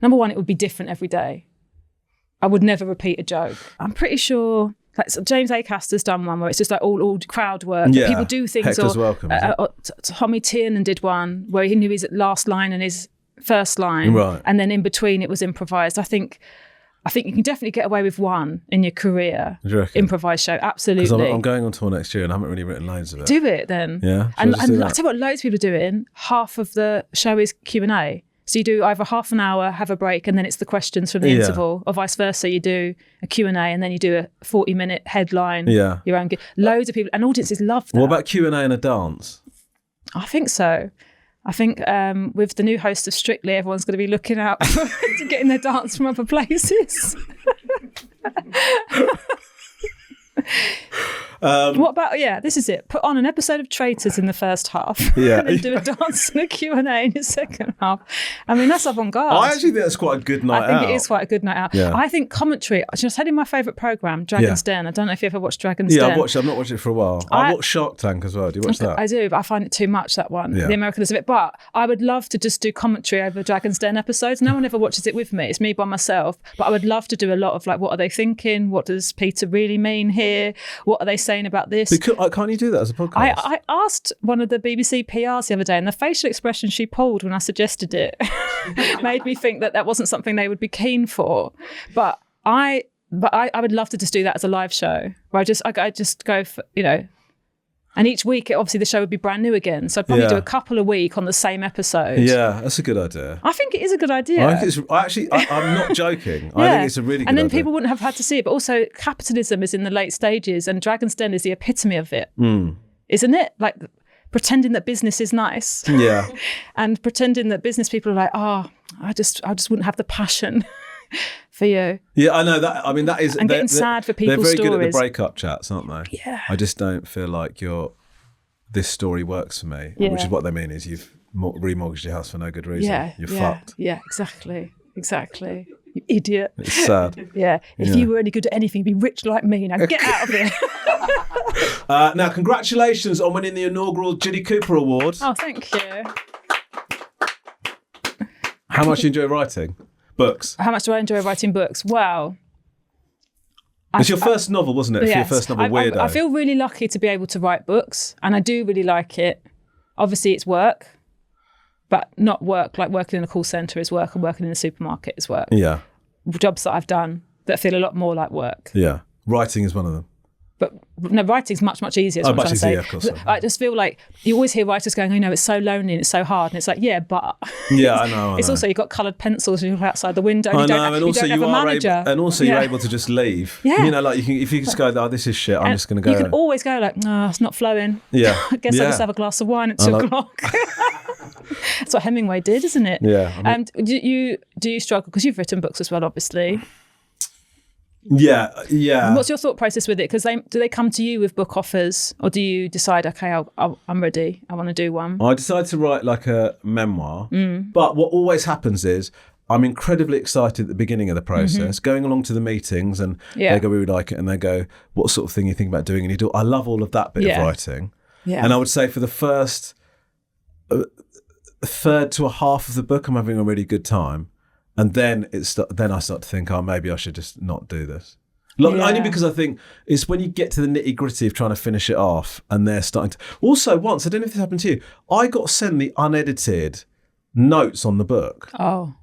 Number one, it would be different every day. I would never repeat a joke. I'm pretty sure, like so James Acaster's done one where it's just like all crowd work. Yeah. People do things. Hector's Welcome, is it? Tommy Tiernan did one where he knew his last line and his first line, Right. and then in between it was improvised. I think you can definitely get away with one in your career. Do you reckon? Improvised show, absolutely. Because I'm going on tour next year and I haven't really written loads of it. Do it then. Yeah, And shall I just do I that? tell you what, loads of people are doing. Half of the show is Q&A. So you do either half an hour, have a break, and then it's the questions from the Yeah. interval, or vice versa. You do a Q&A and then you do a 40-minute headline. Yeah. Your own. Loads of people, and audiences love that. What about Q&A and a dance? I think so. I think with the new host of Strictly, everyone's going to be looking out to getting their dance from other places. What about, this is it. Put on an episode of Traitors in the first half. Yeah. And then do a dance and a Q&A in the second half. I mean, that's avant-garde. I actually think that's quite a good night out. I think it is quite a good night out. Yeah. I think commentary, I just had in my favourite programme, Dragon's Den. I don't know if you ever watched Dragon's Den. Yeah, I've not watched it for a while. I watched Shark Tank as well. Do you watch that? I do, but I find it too much, that one. Yeah. The Americans of it. But I would love to just do commentary over Dragon's Den episodes. No one ever watches it with me. It's me by myself. But I would love to do a lot of like, what are they thinking? What does Peter really mean here? What are they saying about this? Can't you do that as a podcast? I asked one of the BBC PRs the other day, and the facial expression she pulled when I suggested it made me think that wasn't something they would be keen for. But I would love to just do that as a live show, where I just go for, and each week, obviously, the show would be brand new again. So I'd probably do a couple a week on the same episode. Yeah, that's a good idea. I think it is a good idea. I'm not joking. I think it's a really good idea. And then people wouldn't have had to see it. But also, capitalism is in the late stages, and Dragon's Den is the epitome of it. Isn't it? Like pretending that business is nice. Yeah. And pretending that business people are like, I just wouldn't have the passion for you. Yeah, I know that. I mean, that is. And getting sad for people's They're very good at the stories. breakup chats, aren't they? Yeah. I just don't feel like this story works for me, which is what they mean is you've remortgaged your house for no good reason. Yeah. You're fucked. Yeah, exactly. You idiot. It's sad. Yeah. If you were any good at anything, you'd be rich like me. Now get out of here. Now, congratulations on winning the inaugural Jilly Cooper Award. Oh, thank you. How much do you enjoy writing? Books. How much do I enjoy writing books? Wow. It's your first novel, wasn't it? Yes. Your first novel, Weirdo. I feel really lucky to be able to write books, and I do really like it. Obviously, it's work, but not work like working in a call centre is work, and working in a supermarket is work. Yeah. Jobs that I've done that feel a lot more like work. Yeah. Writing is one of them. But no, writing's much, much easier. Is what I'm much trying to say. easier, of course. I just feel like you always hear writers going, it's so lonely and it's so hard. And it's like, yeah, but Yeah, I know. it's also, you've got coloured pencils and you're outside the window. And I you know, don't, and you also don't have you a are manager. able, and also you're able to just leave. Yeah. Like if you just go, this is shit. I'm just going to go. You can always go like, no, it's not flowing. Yeah. I guess Yeah. I'll just have a glass of wine at 2 o'clock. That's what Hemingway did, isn't it? Yeah. And do you struggle, because you've written books as well, obviously. Yeah. What's your thought process with it? Because do they come to you with book offers, or do you decide, okay, I'm ready, I want to do one? I decided to write like a memoir, but what always happens is I'm incredibly excited at the beginning of the process, going along to the meetings, and they go, we would like it, and they go, what sort of thing you think about doing? And you do. I love all of that bit of writing, and I would say for the first third to a half of the book, I'm having a really good time. And then then I start to think, maybe I should just not do this. Only because I think it's when you get to the nitty gritty of trying to finish it off, and they're starting to. Also, once, I don't know if this happened to you, I got sent the unedited notes on the book. Oh.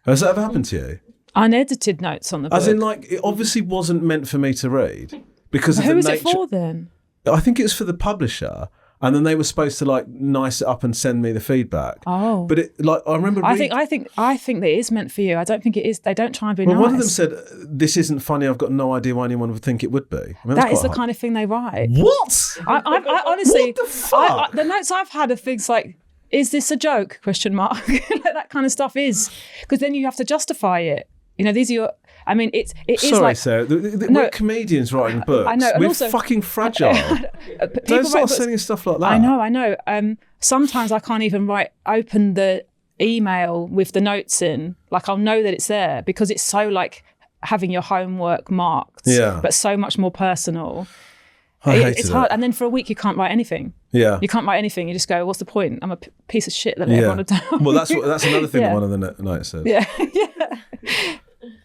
Has that ever happened to you? Unedited notes on the book? As in, like, it obviously wasn't meant for me to read because of the Who is nature. it for then? I think it was for the publisher. And then they were supposed to like nice it up and send me the feedback. Oh, but it like I remember. I think that it is meant for you. I don't think it is. They don't try and be nice. One of them said, "This isn't funny. I've got no idea why anyone would think it would be." I mean, that is the kind of thing they write. What? I honestly, what the fuck? the notes I've had are things like, "Is this a joke?" ? Like that kind of stuff is, because then you have to justify it. These are your. I mean, it is Sorry, like. Sarah. We're comedians writing books. I know, and we're also, fucking fragile. Don't start sending stuff like that. I know. Sometimes I can't even open the email with the notes in. Like I'll know that it's there because it's so like having your homework marked, but so much more personal. It's hard. And then for a week you can't write anything. Yeah. You can't write anything. You just go, what's the point? I'm a piece of shit that everyone would tell. Well, that's another thing that one of the notes says. Yeah.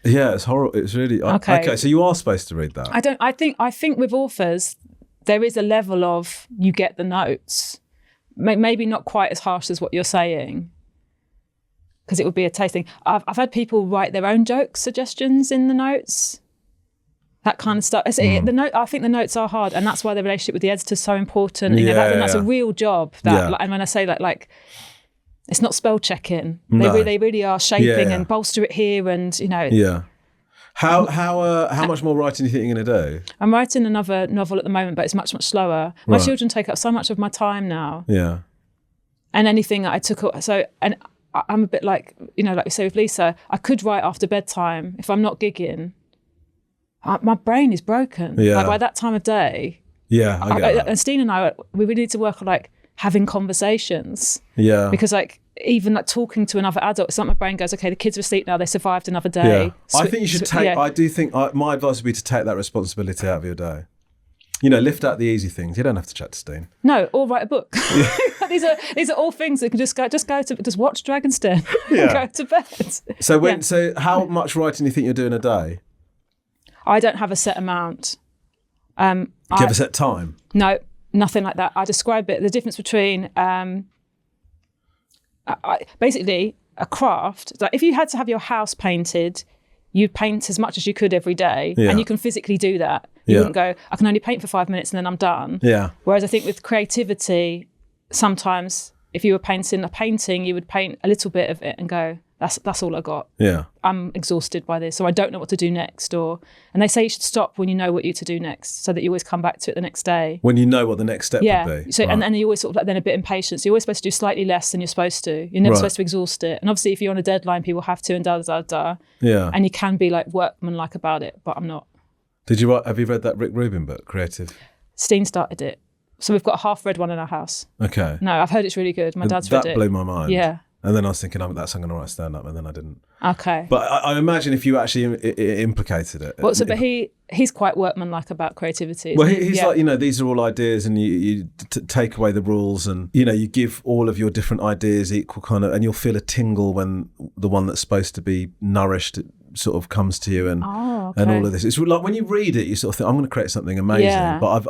Yeah, it's horrible. It's really okay. So you are supposed to read that. I think with authors, there is a level of you get the notes, maybe not quite as harsh as what you're saying, because it would be a tasting. I've had people write their own joke suggestions in the notes, that kind of stuff. I think the notes are hard, and that's why the relationship with the editor is so important. That's a real job. And when I say that, like, it's not spell checking. No. They really are shaping and bolster it here, and Yeah. How much more writing do you think you're going to do? I'm writing another novel at the moment, but it's much, much slower. My children take up so much of my time now. Yeah. And anything that I took, and I'm a bit like, like we say with Lisa, I could write after bedtime if I'm not gigging. My brain is broken. Yeah. Like by that time of day. Yeah, I get that. And Steen and I, we really need to work on like having conversations. Yeah. Because like, even like talking to another adult, it's like my brain goes, okay, the kids are asleep now, they survived another day. Yeah. I think you should take, I do think, my advice would be to take that responsibility out of your day. Lift out the easy things. You don't have to chat to Steen. No, or write a book. These are all things that can just watch Dragon's Den and go to bed. So how much writing do you think you're doing a day? I don't have a set amount. Do you have a set time? No, nothing like that. I describe it, the difference between basically a craft. Like if you had to have your house painted, you'd paint as much as you could every day, and you can physically do that. You wouldn't go, I can only paint for 5 minutes and then I'm done. Yeah. Whereas I think with creativity, sometimes if you were painting a painting, you would paint a little bit of it and go, that's all I got. Yeah. I'm exhausted by this, or I don't know what to do next. And they say you should stop when you know what you're to do next, so that you always come back to it the next day. When you know what the next step would be. So and then you always sort of like then a bit impatient. So you're always supposed to do slightly less than you're supposed to. You're never supposed to exhaust it. And obviously if you're on a deadline, people have to and da. Yeah. And you can be like workmanlike about it, but I'm not. Have you read that Rick Rubin book, Creative? Steen started it. So we've got a half-read one in our house. Okay. No, I've heard it's really good. My dad's read it. That blew my mind. Yeah. And then I was thinking, I'm going to write stand-up, and then I didn't. Okay. But I imagine if you actually implicated it. But he's quite workmanlike about creativity. Well, he's like, these are all ideas, and you take away the rules, and, you give all of your different ideas equal kind of, and you'll feel a tingle when the one that's supposed to be nourished sort of comes to you, and and all of this. It's like when you read it, you sort of think, I'm going to create something amazing. Yeah. But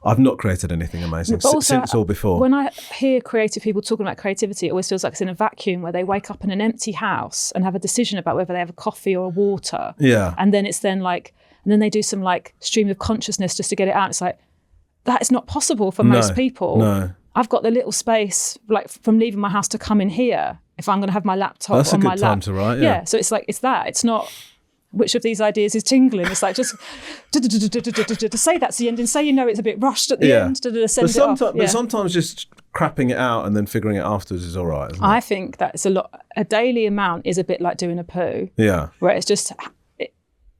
I've not created anything amazing since or before. When I hear creative people talking about creativity, it always feels like it's in a vacuum where they wake up in an empty house and have a decision about whether they have a coffee or a water. Yeah. And then then they do some like stream of consciousness just to get it out. It's like, that is not possible for most people. No. I've got the little space like from leaving my house to come in here if I'm going to have my laptop on my lap. That's a good time to write, yeah. So it's like, it's that. It's not, which of these ideas is tingling? It's like just to say that's the end and say it's a bit rushed at the end. But sometimes just crapping it out and then figuring it afterwards is all right, isn't it? I think that's a lot. A daily amount is a bit like doing a poo. Yeah. Where it's just,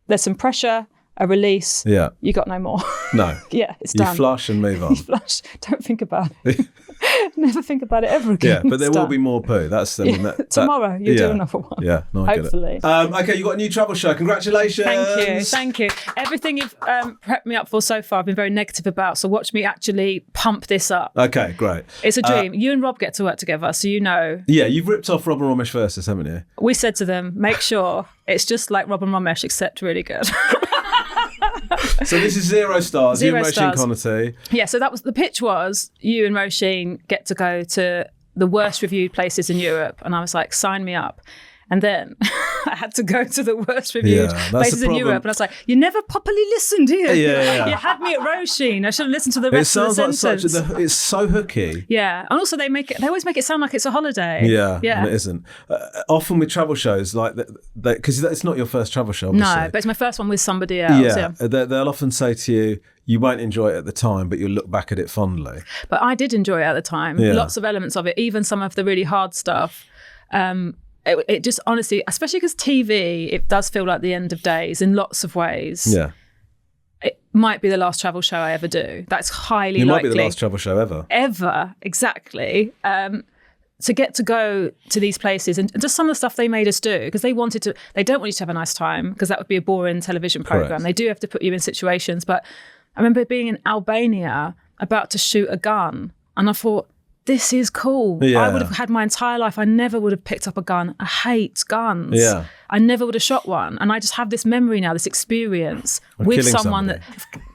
there's some pressure, a release. Yeah. You got no more. No. Yeah, it's done. You flush and move on. You flush. Don't think about it. Never think about it ever again. Yeah, but there will be more poo. That's tomorrow. You'll do another one. Yeah, no, I hopefully. Get it. Okay, you got a new travel show. Congratulations. Thank you. Everything you've prepped me up for so far, I've been very negative about. So watch me actually pump this up. Okay, great. It's a dream. You and Rob get to work together, so Yeah, you've ripped off Rob and Romesh versus, haven't you? We said to them, make sure it's just like Rob and Romesh, except really good. So this is 0 stars. You and Roisin Conaty. Yeah, so the pitch was you and Roisin get to go to the worst reviewed places in Europe, and I was like, sign me up. And then I had to go to the worst reviewed places in Europe, and I was like, you never properly listened, do you? Yeah. You had me at Roisin. I should have listened to the rest of the sentence. It's so hooky. Yeah, and also they always make it sound like it's a holiday. Yeah, and it isn't. Often with travel shows, like because it's not your first travel show, obviously. No, but it's my first one with somebody else. Yeah. They'll often say to you, you won't enjoy it at the time, but you'll look back at it fondly. But I did enjoy it at the time. Yeah. Lots of elements of it, even some of the really hard stuff. It just honestly, especially because TV, it does feel like the end of days in lots of ways. Yeah. It might be the last travel show I ever do. That's highly likely. It might be the last travel show ever. Ever, exactly. To get to go to these places and just some of the stuff they made us do, because they don't want you to have a nice time, because that would be a boring television program. Correct. They do have to put you in situations. But I remember being in Albania about to shoot a gun, and I thought, this is cool. Yeah. I would have had my entire life, I never would have picked up a gun. I hate guns. Yeah. I never would have shot one. And I just have this memory now, this experience with killing someone somebody.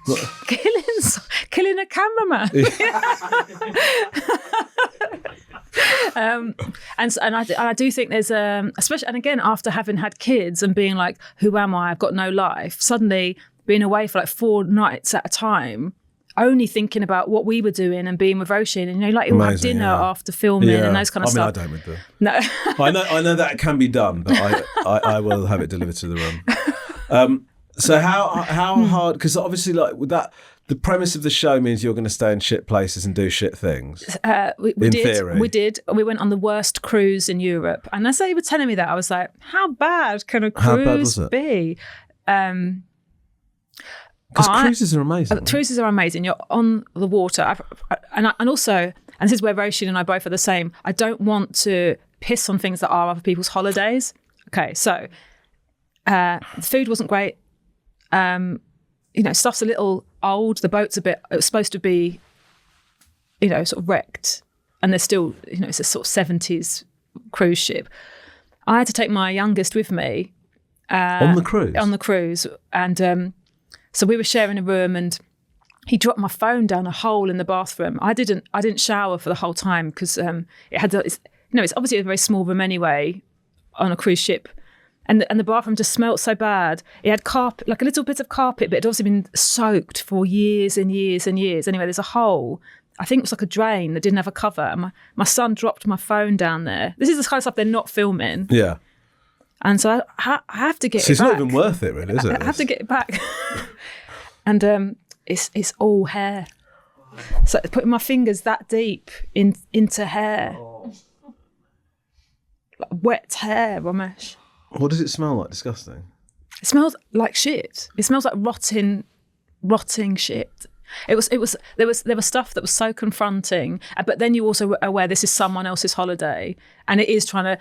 that killing a cameraman. And I do think there's especially, and again, after having had kids and being like, who am I? I've got no life. Suddenly being away for like 4 nights at a time, only thinking about what we were doing and being with Roisin, and like you'll have dinner after filming and those kind of stuff. I don't with them. No. I know that can be done, but I will have it delivered to the room. So how hard? Because obviously, like with that, the premise of the show means you're going to stay in shit places and do shit things. We in did. theory. We did. We went on the worst cruise in Europe, and as they were telling me that, I was like, "How bad can a cruise be?" Because cruises are amazing. Cruises are amazing. You're on the water, and also, and this is where Roisin and I both are the same. I don't want to piss on things that are other people's holidays. Okay, so the food wasn't great. Stuff's a little old. The boat's it was supposed to be, sort of wrecked, and there's still, it's a sort of 70s cruise ship. I had to take my youngest with me on the cruise. On the cruise, and so we were sharing a room, and he dropped my phone down a hole in the bathroom. I didn't shower for the whole time because it's obviously a very small room anyway on a cruise ship. And the bathroom just smelt so bad. It had carpet, like a little bit of carpet, but it had also been soaked for years and years and years. Anyway, there's a hole. I think it was like a drain that didn't have a cover. And my son dropped my phone down there. This is the kind of stuff they're not filming. Yeah. And so I have to get it back. It's not even worth it, really, is it? I have to get it back. And it's all hair. So putting my fingers that deep into hair. Like wet hair, Romesh. What does it smell like? Disgusting. It smells like shit. It smells like rotting shit. There was stuff that was so confronting, but then you also were aware this is someone else's holiday, and it is trying to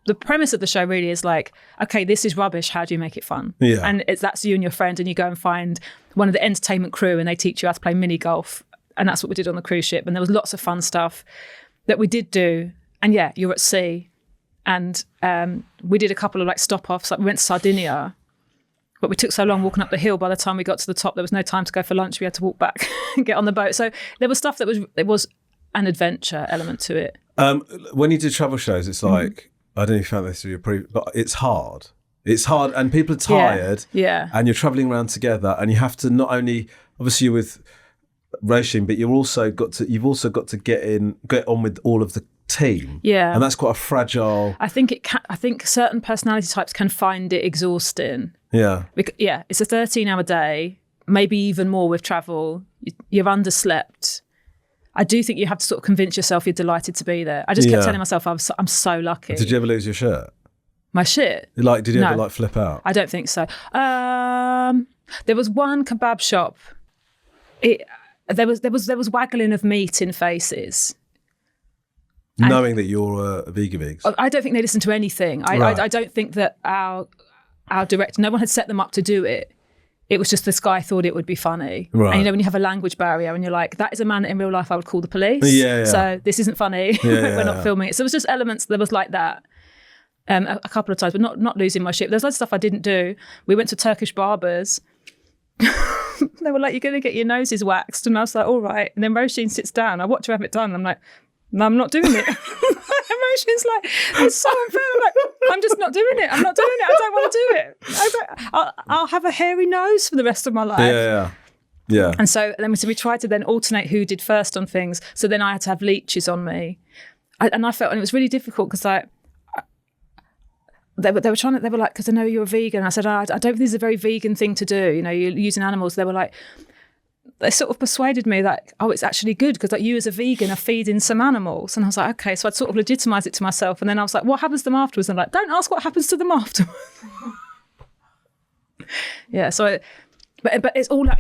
the premise of the show really is like, okay, this is rubbish. How do you make it fun? Yeah. And that's you and your friend, and you go and find one of the entertainment crew, and they teach you how to play mini golf, and that's what we did on the cruise ship. And there was lots of fun stuff that we did do, and yeah, you're at sea. And we did a couple of like stop-offs. Like we went to Sardinia, but we took so long walking up the hill. By the time we got to the top, there was no time to go for lunch. We had to walk back and get on the boat. So there was stuff there was an adventure element to it. When you do travel shows, it's like, I don't know if you found this with your but it's hard. It's hard, and people are tired. Yeah. And you're traveling around together, and you have to not only, obviously you're with Roisin, but you've also got to get on with all of the team. Yeah. And that's quite a fragile. I think certain personality types can find it exhausting. Yeah. It's a 13-hour day, maybe even more with travel. You're underslept. I do think you have to sort of convince yourself you're delighted to be there. I just kept telling myself I'm so lucky. Did you ever lose your shirt? My shit? Did you ever flip out? I don't think so. There was one kebab shop. There was waggling of meat in faces. Knowing that you're a vegan. I don't think they listened to anything. I don't think that our director, no one had set them up to do it. It was just this guy thought it would be funny. Right. And when you have a language barrier and you're like, that is a man that in real life I would call the police. Yeah. So this isn't funny. Yeah, We're not filming it. So it was just elements that was like that. A couple of times, but not losing my shit. There's loads of stuff I didn't do. We went to Turkish barbers. They were like, you're going to get your noses waxed. And I was like, all right. And then Roisin sits down. I watch her have it done. I'm like, no, I'm not doing it. Roisin's like, it's so unfair. I'm like, I'm just not doing it. I'm not doing it. I don't want to do it. I'll have a hairy nose for the rest of my life. Yeah. And so we tried to then alternate who did first on things. So then I had to have leeches on me. And it was really difficult because they were like, because I know you're a vegan. I said, I don't think this is a very vegan thing to do. You're using animals. They were like, they sort of persuaded me that, it's actually good because like you as a vegan are feeding some animals. And I was like, okay. So I'd sort of legitimise it to myself. And then I was like, what happens to them afterwards? And I'm like, don't ask what happens to them afterwards. Yeah. So, but it's all like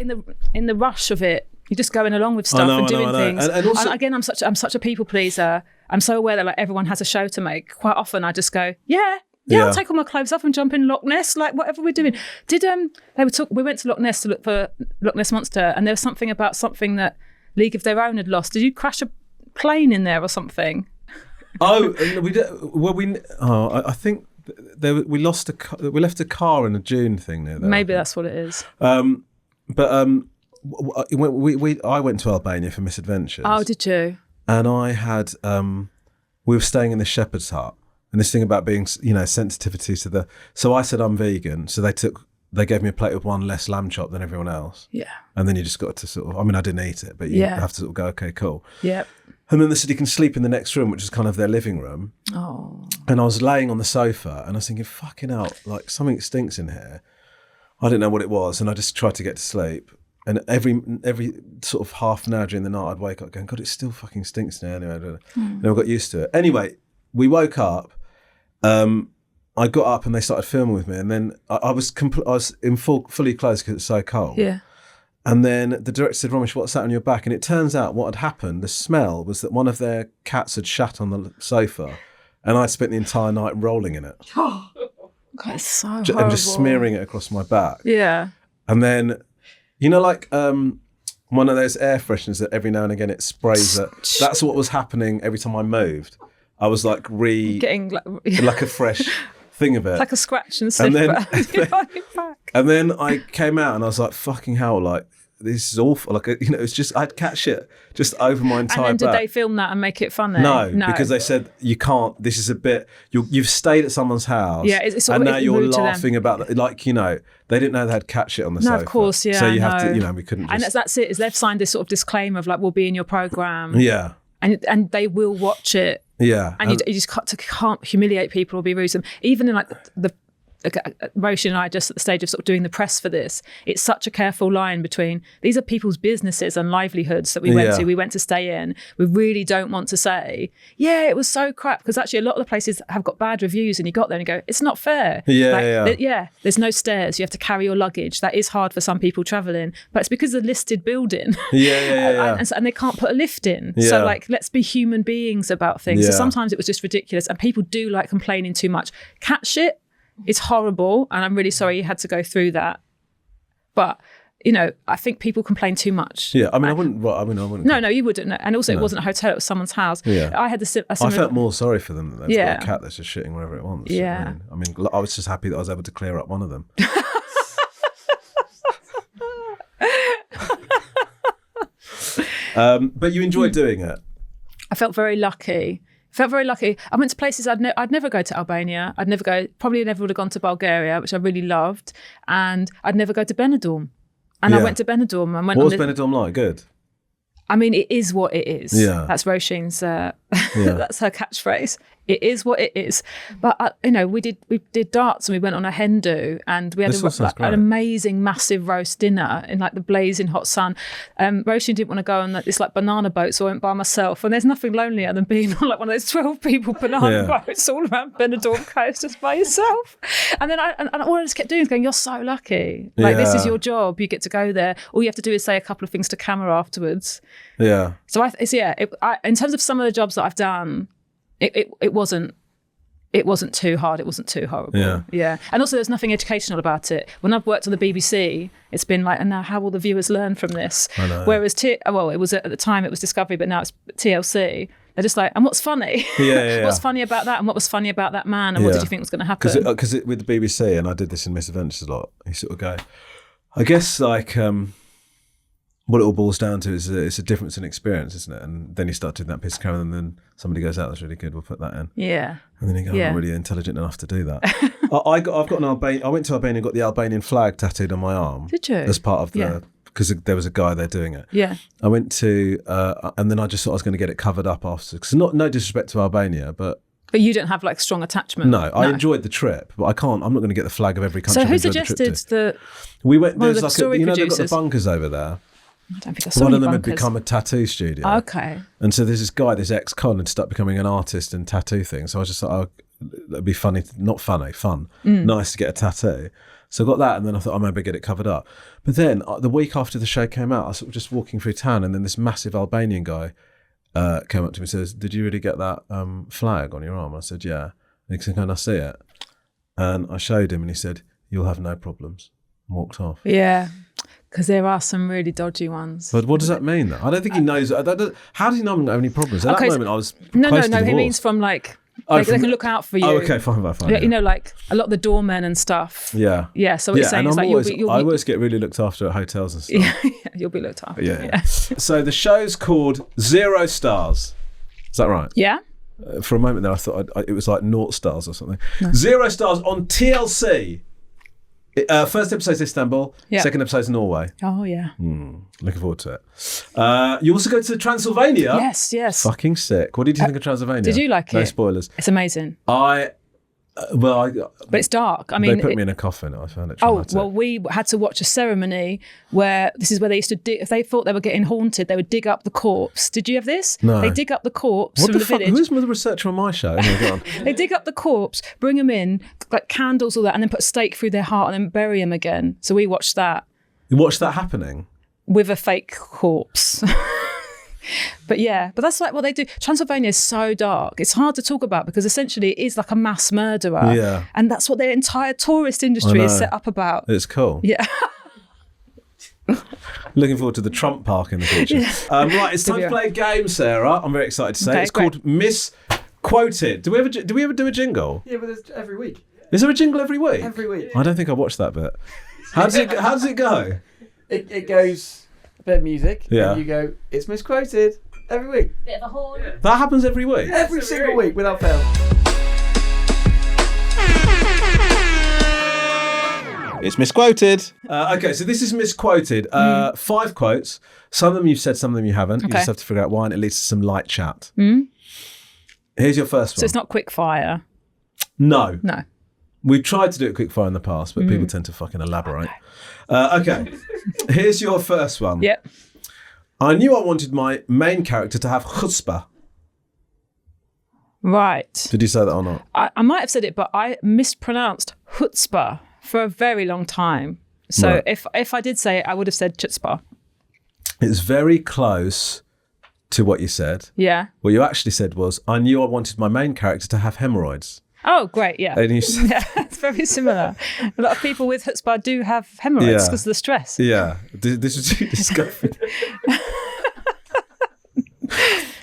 in the rush of it. You're just going along with stuff and doing things. And also, again, I'm such a people pleaser. I'm so aware that like everyone has a show to make. Quite often I just go, yeah, I'll take all my clothes off and jump in Loch Ness, like whatever we're doing. We went to Loch Ness to look for Loch Ness Monster, and there was something about something that League of Their Own had lost. Did you crash a plane in there or something. Oh, we did. Well, I think we lost we left a car in a dune thing near there. Maybe that's what it is. But I went to Albania for Misadventures. Oh, did you? And I had we were staying in the shepherd's hut, and this thing about being, sensitivity to the. So I said I'm vegan, so they gave me a plate with one less lamb chop than everyone else. Yeah. And then you just got to sort of. I mean, I didn't eat it, but you have to sort of go, okay, cool. Yeah. And then they said you can sleep in the next room, which is kind of their living room. Oh. And I was laying on the sofa, and I was thinking, fucking hell, like something stinks in here. I didn't know what it was, and I just tried to get to sleep. And every sort of half an hour during the night, I'd wake up going, God, it still fucking stinks now. Anyway, and I got used to it. Anyway, we woke up. I got up and they started filming with me, and then I was fully clothed because it's so cold. Yeah. And then the director said, Romesh, what's that on your back? And it turns out what had happened, the smell was that one of their cats had shat on the sofa, and I'd spent the entire night rolling in it. God, it's so horrible. And just smearing it across my back. Yeah. And then, like one of those air fresheners that every now and again it sprays it. That's what was happening every time I moved. I was like getting like a fresh thing of it. It's like a scratch and sniff on your back. And then I came out and I was like, fucking hell, like, this is awful. Like, it's just, I had cat shit just over my entire back. And then did they film that and make it funny? No, because they said, you can't, this is a bit, you've stayed at someone's house. Yeah, it's and now you're laughing about that. Like, they didn't know they had cat shit on the sofa. No, of course, yeah. So you have to, we couldn't just. And that's it, is they've signed this sort of disclaimer of like, we'll be in your programme. Yeah. And they will watch it. Yeah. And you just can't humiliate people or be rude to them. Even in like the Roisin and I just at the stage of sort of doing the press for this, it's such a careful line between these are people's businesses and livelihoods that we went to stay in. We really don't want to say, yeah, it was so crap, because actually a lot of the places have got bad reviews and you got there and you go, it's not fair. There's no stairs, you have to carry your luggage. That is hard for some people travelling, but it's because of the listed building. And they can't put a lift in. Yeah. So like, let's be human beings about things. Yeah. So sometimes it was just ridiculous, and people do like complaining too much. Cat shit, it's horrible, and I'm really sorry you had to go through that. But, I think people complain too much. Yeah, I mean, I wouldn't. No, you wouldn't. And also, it wasn't a hotel, it was someone's house. Yeah. I had a similar... I felt more sorry for them that they've got a cat that's just shitting wherever it wants. Yeah. I mean, I was just happy that I was able to clear up one of them. But you enjoyed doing it. I felt very lucky. I went to places I'd never go to Albania. Probably never would have gone to Bulgaria, which I really loved. And I'd never go to Benidorm. And I went to Benidorm. And what was Benidorm like? Good? I mean, it is what it is. Yeah. That's Roisin's, that's her catchphrase. It is what it is. But, we did darts and we went on a hen do, and we had an amazing, massive roast dinner in like the blazing hot sun. Roisin didn't want to go on this like banana boat, so I went by myself. And there's nothing lonelier than being on like one of those 12 people banana boats all around Benidorm coast just by yourself. And then all I just kept doing is going, you're so lucky. Like, this is your job. You get to go there. All you have to do is say a couple of things to camera afterwards. Yeah. So in terms of some of the jobs that I've done, it wasn't too hard. It wasn't too horrible. Yeah. And also, there's nothing educational about it. When I've worked on the BBC, it's been like, and now how will the viewers learn from this? I know. Whereas it was at the time it was Discovery, but now it's TLC. They're just like, and what's funny? What's funny about that? And what was funny about that man? And what did you think was going to happen? Because with the BBC, and I did this in Misadventures a lot, you sort of go, I guess like what it all boils down to is it's a difference in experience, isn't it? And then you start doing that piece of camera, and then somebody goes, "That's really good. We'll put that in." Yeah. And then you go, "I'm not really intelligent enough to do that." I went to Albania and got the Albanian flag tattooed on my arm. Did you? As part of because there was a guy there doing it. Yeah. I went to, and then I just thought I was going to get it covered up after. Because no disrespect to Albania, but you don't have like strong attachment. No, I enjoyed the trip, but I'm not going to get the flag of every country. So who suggested that? We went. There's like they've got the bunkers over there. I don't think I saw One any of them bunkers. had become a tattoo studio. Okay. And so there's this guy, this ex-con, had started becoming an artist and tattoo things. So I was just like, oh, that'd be funny, not funny, fun, nice to get a tattoo. So I got that, and then I thought I maybe get it covered up. But then the week after the show came out, I was sort of just walking through town, and then this massive Albanian guy came up to me and says, "Did you really get that flag on your arm?" I said, "Yeah." And he said, "Can I see it?" And I showed him, and he said, "You'll have no problems." And walked off. Yeah. Because there are some really dodgy ones. But what does that mean, though? I don't think he knows. How does he know I'm not having any problems? At that moment, I was No. close to divorce. He means from like... they can look out for you. Oh, okay, fine. You know, like a lot of the doormen and stuff. Yeah. Yeah, so what you're saying is like I always get really looked after at hotels and stuff. Yeah, you'll be looked after. Yeah. So the show's called 0 Stars. Is that right? Yeah. For a moment there, I thought it was like 0 stars or something. No. 0 Stars on TLC. First episode's Istanbul, second episode's Norway. Oh, yeah. Looking forward to it. You also go to Transylvania. Yes. Fucking sick. What did you think of Transylvania? Did you like it? No spoilers. It's amazing. But it's dark. I mean, they put me in a coffin. I found it traumatic. Oh, well, we had to watch a ceremony where this is where they used to dig. If they thought they were getting haunted, they would dig up the corpse. Did you have this? No. They dig up the corpse What from the the village. Who's the researcher on my show? Anyway, go on. They dig up the corpse, bring them in, like candles, all that, and then put a stake through their heart and then bury them again. So we watched that. You watched that happening? With a fake corpse. But that's like what they do. Transylvania is so dark. It's hard to talk about because essentially it is like a mass murderer. Yeah. And that's what their entire tourist industry is set up about. It's cool. Yeah. Looking forward to the Trump Park in the future. Right, it's time to play a game, Sarah. I'm very excited to say. It's called Misquoted. Do we ever do a jingle? Yeah, but it's every week. Is there a jingle every week? Every week. I don't think I watched that bit. How does it go? It goes a bit of music. Yeah. And you go, it's misquoted every week. Bit of a horn. Yeah. That happens every week? Every single week without fail. It's misquoted. Okay, so this is misquoted. 5 quotes. Some of them you've said, some of them you haven't. You just have to figure out why, and it leads to some light chat. Here's your first one. So it's not quick fire? No. We've tried to do it quick fire in the past, but people tend to fucking elaborate. Okay. Here's your first one. Yep. I knew I wanted my main character to have chutzpah. Right. Did you say that or not? I might have said it, but I mispronounced chutzpah for a very long time. So if I did say it, I would have said chutzpah. It's very close to what you said. Yeah. What you actually said was, I knew I wanted my main character to have hemorrhoids. Oh, great, yeah. And you said, yeah, it's very similar. A lot of people with chutzpah do have hemorrhoids because of the stress. Yeah. This was you discovering.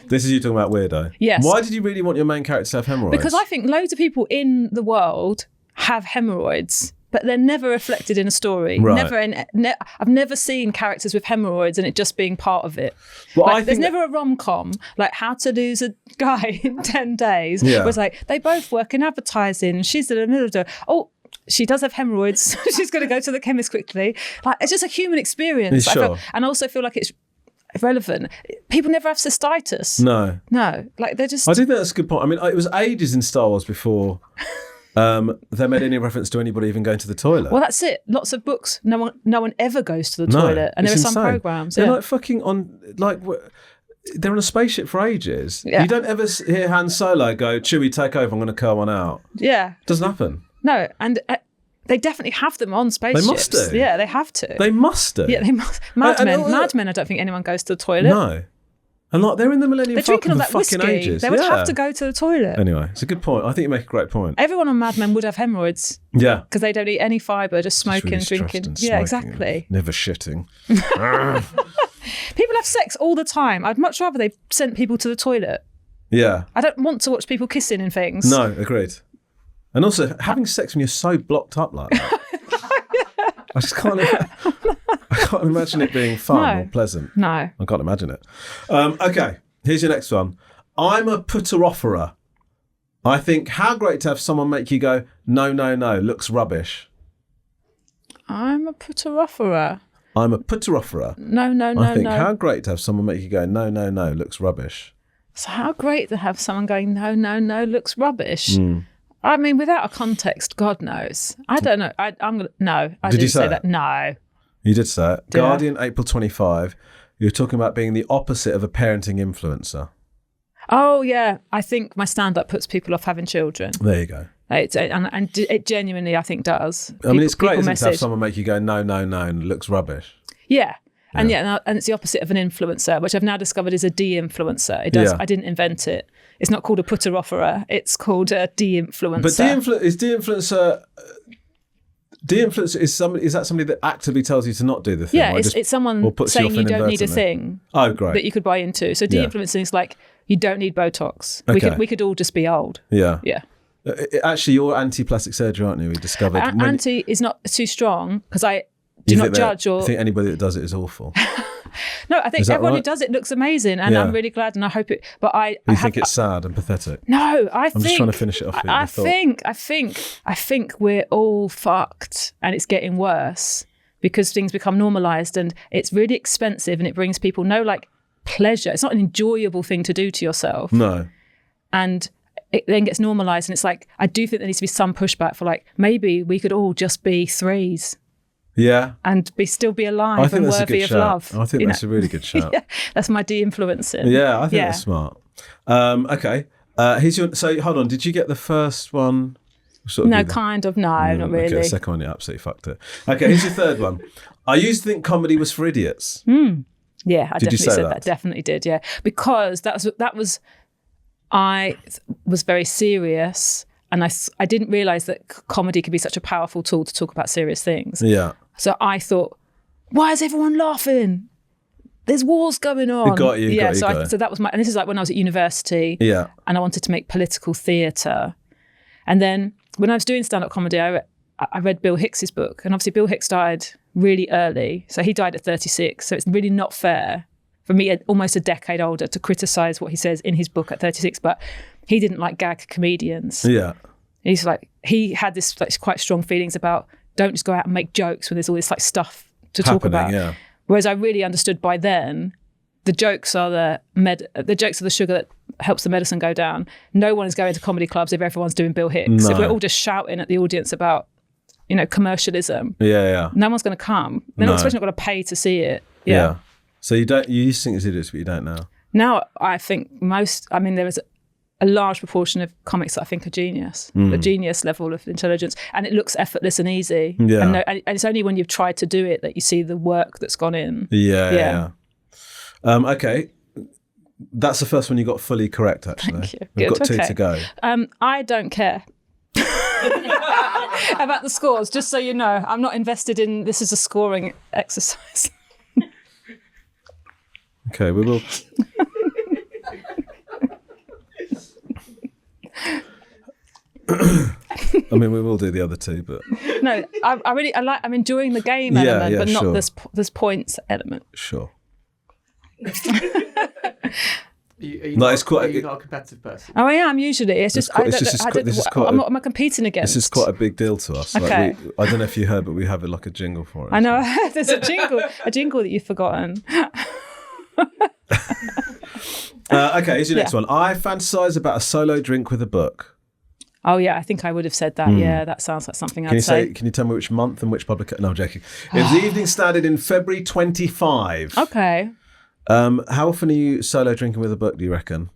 This is you talking about weirdo. Yes. Why did you really want your main character to have hemorrhoids? Because I think loads of people in the world have hemorrhoids, but they're never reflected in a story. Right. I've never seen characters with hemorrhoids and it just being part of it. Well, like, I think there's never a rom-com like How to Lose a Guy in 10 Days. Yeah. Where it's like they both work in advertising. She's in the middle of the she does have hemorrhoids. She's going to go to the chemist quickly. Like it's just a human experience. Sure. And I also feel like it's relevant. People never have cystitis. No. Like they're just. I think that's a good point. I mean, it was ages in Star Wars before they made any reference to anybody even going to the toilet. Well, that's it. Lots of books. No one ever goes to the toilet, and there are some programs. They're like fucking on they're on a spaceship for ages. Yeah. You don't ever hear Han Solo go, "Chewie, take over. I'm going to curl one out." Yeah, it doesn't happen. No, and they definitely have them on spaceships. They must do. Yeah, they have to. They must do. Yeah, they must. Mad Men. I don't think anyone goes to the toilet. No. And they're in the Millennium Falcon for fucking whiskey. ages. They would have to go to the toilet. Anyway, it's a good point. I think you make a great point. Everyone on Mad Men would have hemorrhoids. Yeah. Because they don't eat any fibre, just smoking and drinking. Yeah, exactly. Never shitting. People have sex all the time. I'd much rather they sent people to the toilet. Yeah. I don't want to watch people kissing and things. No, agreed. And also, having sex when you're so blocked up like that. I just can't imagine it being fun or pleasant. No. I can't imagine it. Okay, here's your next one. I'm a putter-offerer. I think, how great to have someone make you go, no, looks rubbish. I'm a putter-offerer. I'm a putter-offerer. No. I think, how great to have someone make you go, no, looks rubbish. So how great to have someone going, no, looks rubbish. I mean, without a context, God knows. I don't know. Did you say that. No. You did say it. Guardian, April 25. You're talking about being the opposite of a parenting influencer. Oh, yeah. I think my stand-up puts people off having children. There you go. And it genuinely, I think, does. I mean, it's great, isn't it, to have someone make you go, no, and it looks rubbish. Yeah. And and it's the opposite of an influencer, which I've now discovered is a de-influencer. It does. Yeah. I didn't invent it. It's not called a putter-offerer. It's called a de-influencer. But is de-influencer De-influence is that somebody that actively tells you to not do the thing? Yeah, or it's or someone puts saying off you don't need a inadvertently? thing Oh, great. that you could buy into. So de-influencing is like, you don't need Botox. Okay. We could all just be old. Yeah. Yeah. Actually, you're anti-plastic surgery, aren't you? We discovered. Anti is not too strong because I do not judge or... I think anybody that does it is awful. No, I think Is that everyone who right? does it looks amazing, and Yeah. I'm really glad, and I hope it. But You think it's sad and pathetic? no, I'm just trying to finish it off with I the thought. I think we're all fucked, and it's getting worse because things become normalized, and it's really expensive, and it brings people no like pleasure. It's not an enjoyable thing to do to yourself, No. and it then gets normalized, and it's like I do think there needs to be some pushback for like maybe we could all just be threes. Yeah. And still be alive I think and that's a worthy good of shout. love. I think you that's know? a really good shout. Yeah, that's my de-influencing. Yeah, I think that's smart. Okay. Here's your. So hold on. Did you get the first one? Sort of No, you then? kind of. No, not Okay, really. the second one, you absolutely fucked it. Okay, here's your third one. I used to think comedy was for idiots. Yeah, I Did you definitely say said that? that. Definitely did. Yeah, because that was. I was very serious, and I didn't realize that comedy could be such a powerful tool to talk about serious things. Yeah. So I thought, why is everyone laughing? There's wars going on. It got you, Yeah, got you, so got you. so that was my, and this is like when I was at university. Yeah. And I wanted to make political theatre. And then when I was doing stand-up comedy, I read Bill Hicks's book, and obviously Bill Hicks died really early. So he died at 36. So it's really not fair for me, almost a decade older, to criticise what he says in his book at 36. But he didn't like gag comedians. Yeah. He's like, he had this like quite strong feelings about don't just go out and make jokes when there's all this like stuff to talk about. Yeah. Whereas I really understood by then, the jokes are the jokes are the sugar that helps the medicine go down. No one is going to comedy clubs if everyone's doing Bill Hicks. No. If we're all just shouting at the audience about, commercialism, Yeah. no one's going to come. They're No. not especially not going to pay to see it. Yeah. So you used to think it's idiots, but you don't now. Now I think there is a large proportion of comics that I think are genius, a genius level of intelligence, and it looks effortless and easy. Yeah. And it's only when you've tried to do it that you see the work that's gone in. Yeah. Okay. That's the first one you got fully correct, actually. Thank you. We've Good, got two okay. to go. I don't care about the scores, just so you know. I'm not invested in this as a scoring exercise. Okay, we will. I mean, we will do the other two, but No, I'm enjoying the game Yeah, element, yeah, but not sure. this points element. sure. Are you No, not, it's quite- are you not a competitive person? Oh, I am usually. It's just quite- this is quite I'm a- not. Am I competing against? This is quite a big deal to us. Okay. I don't know if you heard, but we have like a jingle for it. I know there's a jingle that you've forgotten. Okay, here's your next one. I fantasize about a solo drink with a book. Oh yeah, I think I would have said that. Yeah, that sounds like something I'd say. Can you tell me which month and which publication? No, I'm joking. It was the Evening Standard in February 25. Okay. How often are you solo drinking with a book, do you reckon?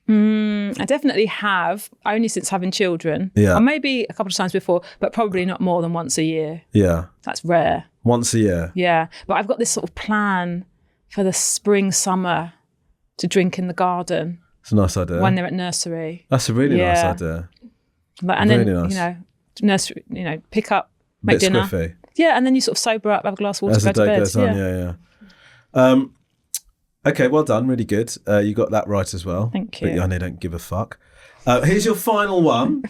I definitely have, only since having children. Yeah. Or maybe a couple of times before, but probably not more than once a year. Yeah. That's rare. Once a year. Yeah. But I've got this sort of plan for the spring, summer to drink in the garden It's a nice idea. when they're at nursery. That's a really nice Yeah. idea. And Really then, nice. nursery, pick up, make Bit dinner. squiffy. Yeah, and then you sort of sober up, have a glass of water, As go the to day bed. goes on, yeah. Okay, well done. Really good. You got that right as well. Thank But you. I know, don't give a fuck. Here's your final one.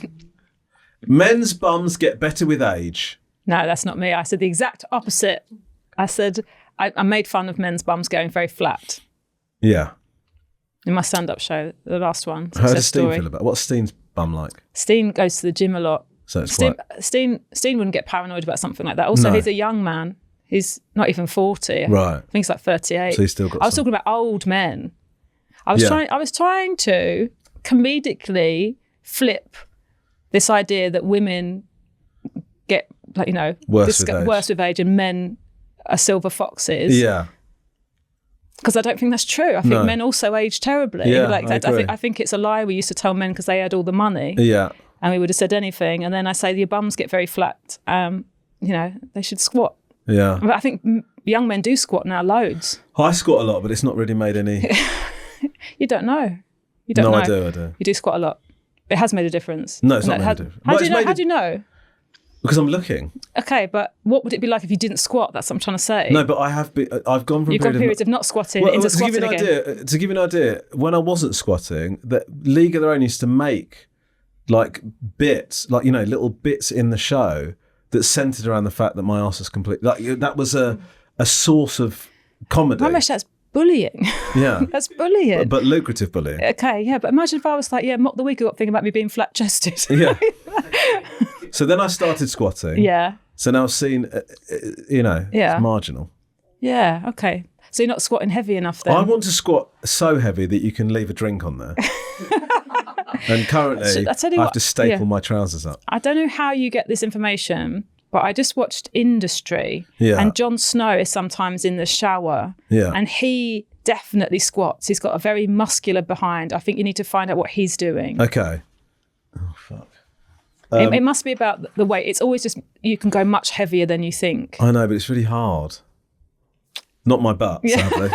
Men's bums get better with age. No, that's not me. I said the exact opposite. I said I made fun of men's bums going very flat Yeah. in my stand-up show, the last one. How does Success Steen Story. feel about what's Steen's bum like? Steen goes to the gym a lot. So it's Steen quite wouldn't get paranoid about something like that. Also, No. he's a young man. He's not even 40. right. I think he's like 38. So he's still got I was some- talking about old men. I was trying to comedically flip this idea that women get Worse with age. worse with age and men are silver foxes. Yeah. Because I don't think that's true. I think No. men also age terribly. Yeah, I agree. I think it's a lie we used to tell men because they had all the money Yeah. and we would have said anything. And then I say your bums get very flat. They should squat. Yeah. But I think young men do squat now loads. I squat a lot, but it's not really made any. You don't know. You don't No, know. I do. You do squat a lot. It has made a difference. No, it's And not that made a had- difference. How Well, do you it's know? made How a- do you know? Because I'm looking. Okay, but what would it be like if you didn't squat? That's what I'm trying to say. No, but I've gone from You've got periods of not squatting into squatting again. To give you an idea, when I wasn't squatting, the League of Their Own used to make like bits, like, you know, little bits in the show that centred around the fact that my arse was complete. Like that was a source of comedy. Romesh, that's bullying. Yeah. That's bullying. But lucrative bullying. Okay, yeah, but imagine if I was like, mock the wig up thing about me being flat-chested. Yeah. So then I started squatting. Yeah. So now I've seen, it's marginal. Yeah, okay. So you're not squatting heavy enough then? I want to squat so heavy that you can leave a drink on there. And currently, I have to staple my trousers up. I don't know how you get this information, but I just watched Industry. Yeah. And Jon Snow is sometimes in the shower. Yeah. And he definitely squats. He's got a very muscular behind. I think you need to find out what he's doing. Okay. Oh, fuck. It must be about the weight. It's always just, you can go much heavier than you think. I know, but it's really hard. Not my butt, sadly.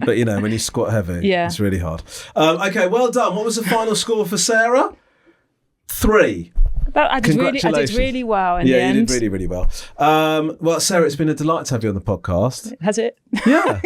But, you know, when you squat heavy, it's really hard. Okay, well done. What was the final score for Sarah? 3. I did really well in the end. Yeah, you did really, really well. Well, Sarah, it's been a delight to have you on the podcast. Has it? Yeah.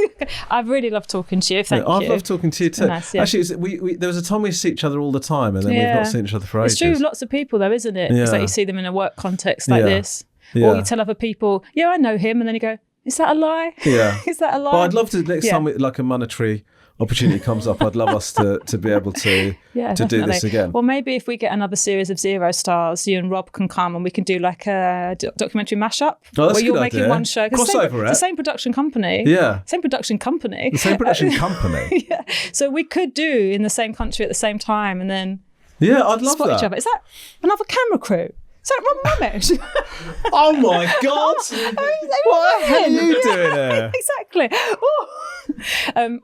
I've really loved talking to you. Thank you. I've loved talking to you too. Nice, yeah. Actually, there was a time we see each other all the time and then we've not seen each other for ages. It's true with lots of people though, isn't it? It's like you see them in a work context like this. Yeah. Or you tell other people, I know him, and then you go, is that a lie? Yeah. Is that a lie? But I'd love to, next time like a monetary opportunity comes up, I'd love us to be able to do this again. Well, maybe if we get another series of 0 stars, you and Rob can come and we can do like a documentary mashup. Oh, that's where a you're good making idea. one show. Crossover, it's the same production company. Yeah. Same production company. The same production company. Yeah. So we could do in the same country at the same time and then I'd love spot that. each other. Is that another camera crew? Is that Rom Ramesh? Oh my God! What the hell are you doing here? Exactly.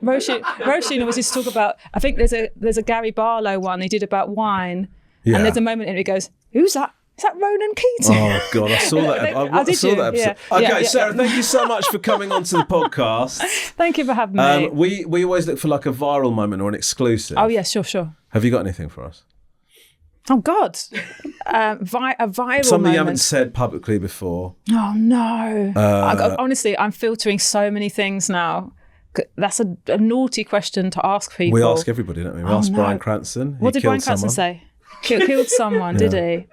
Roisin always used to talk about, I think there's a Gary Barlow one he did about wine. Yeah. And there's a moment in it he goes, who's that? Is that Ronan Keating? Oh God, I saw that. I saw that episode. Yeah. Okay, Sarah, thank you so much for coming onto the podcast. Thank you for having me. We always look for like a viral moment or an exclusive. Oh yeah, sure. Have you got anything for us? Oh God, a viral Something moment. you haven't said publicly before. Oh no. Honestly, I'm filtering so many things now. That's a naughty question to ask people. We ask everybody, don't we? We asked Bryan Cranston. What did Bryan Cranston say? Killed someone, did he?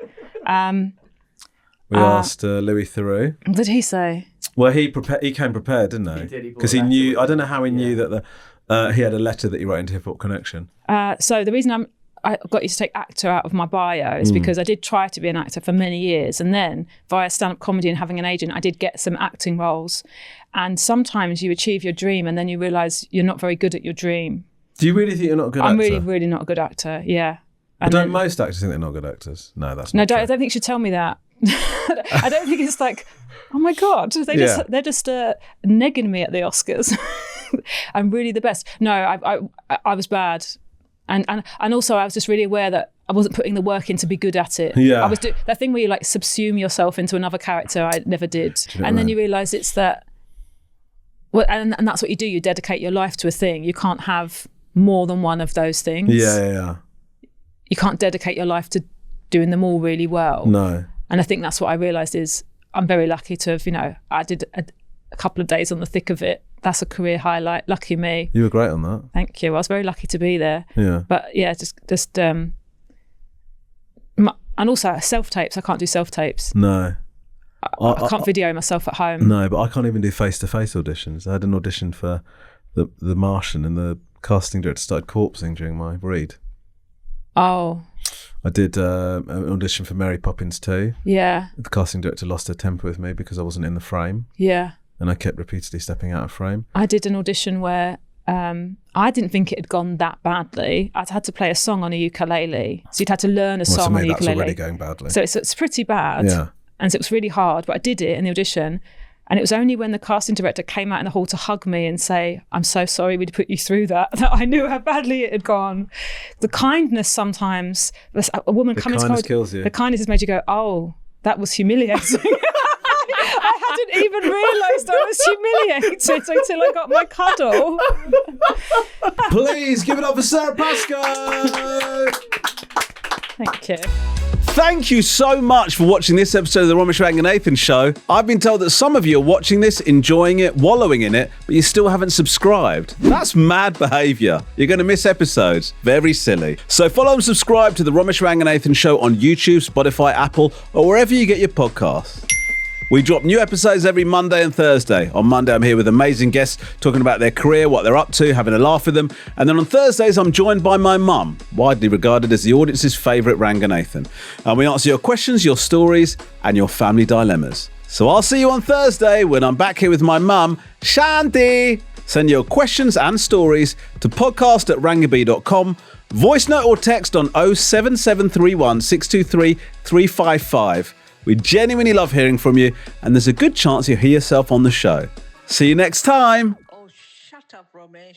We asked Louis Theroux. What did he say? Well, he came prepared, didn't he? He did. Because he knew. I don't know how he knew that he had a letter that he wrote into Hip Hop Connection. So the reason I got you to take actor out of my bio is because I did try to be an actor for many years, and then via stand-up comedy and having an agent, I did get some acting roles. And sometimes you achieve your dream and then you realise you're not very good at your dream. Do you really think you're not a good actor? I'm really, really not a good actor, yeah. But don't most actors think they're not good actors? No, that's not true. I don't think you should tell me that. I don't think it's like, oh my God, they're just negging me at the Oscars. I'm really the best. No, I was bad. And also I was just really aware that I wasn't putting the work in to be good at it. Yeah. I was that thing where you like subsume yourself into another character. I never did. And then you realise it's that, well, and that's what you do. You dedicate your life to a thing. You can't have more than one of those things. Yeah. You can't dedicate your life to doing them all really well. No. And I think that's what I realised is I'm very lucky to have, I did a couple of days on the thick of it. That's a career highlight. Lucky me. You were great on that. Thank you. I was very lucky to be there. Yeah. But yeah, just and also self-tapes. I can't do self-tapes. No. I can't video myself at home. No, but I can't even do face-to-face auditions. I had an audition for the Martian and the casting director started corpsing during my read. Oh. I did an audition for Mary Poppins 2. Yeah. The casting director lost her temper with me because I wasn't in the frame. Yeah. And I kept repeatedly stepping out of frame. I did an audition where I didn't think it had gone that badly. I'd had to play a song on a ukulele. So you'd had to learn a song on a ukulele. That's already going badly. So it's pretty bad. Yeah. And so it was really hard, but I did it in the audition. And it was only when the casting director came out in the hall to hug me and say, I'm so sorry we'd put you through that I knew how badly it had gone. The kindness sometimes, a woman coming to kindness kills you. The kindness has made you go, oh, that was humiliating. I hadn't even realised I was humiliated until I got my cuddle. Please give it up for Sara Pascoe. Thank you. Thank you so much for watching this episode of the Romesh Ranganathan Show. I've been told that some of you are watching this, enjoying it, wallowing in it, but you still haven't subscribed. That's mad behaviour. You're going to miss episodes. Very silly. So follow and subscribe to the Romesh Ranganathan Show on YouTube, Spotify, Apple, or wherever you get your podcasts. We drop new episodes every Monday and Thursday. On Monday, I'm here with amazing guests talking about their career, what they're up to, having a laugh with them. And then on Thursdays, I'm joined by my mum, widely regarded as the audience's favourite Ranganathan. And we answer your questions, your stories, and your family dilemmas. So I'll see you on Thursday when I'm back here with my mum, Shanthi. Send your questions and stories to podcast@rangaby.com. Voice note or text on 07731 623 355. We genuinely love hearing from you, and there's a good chance you'll hear yourself on the show. See you next time. Oh, shut up, Romesh.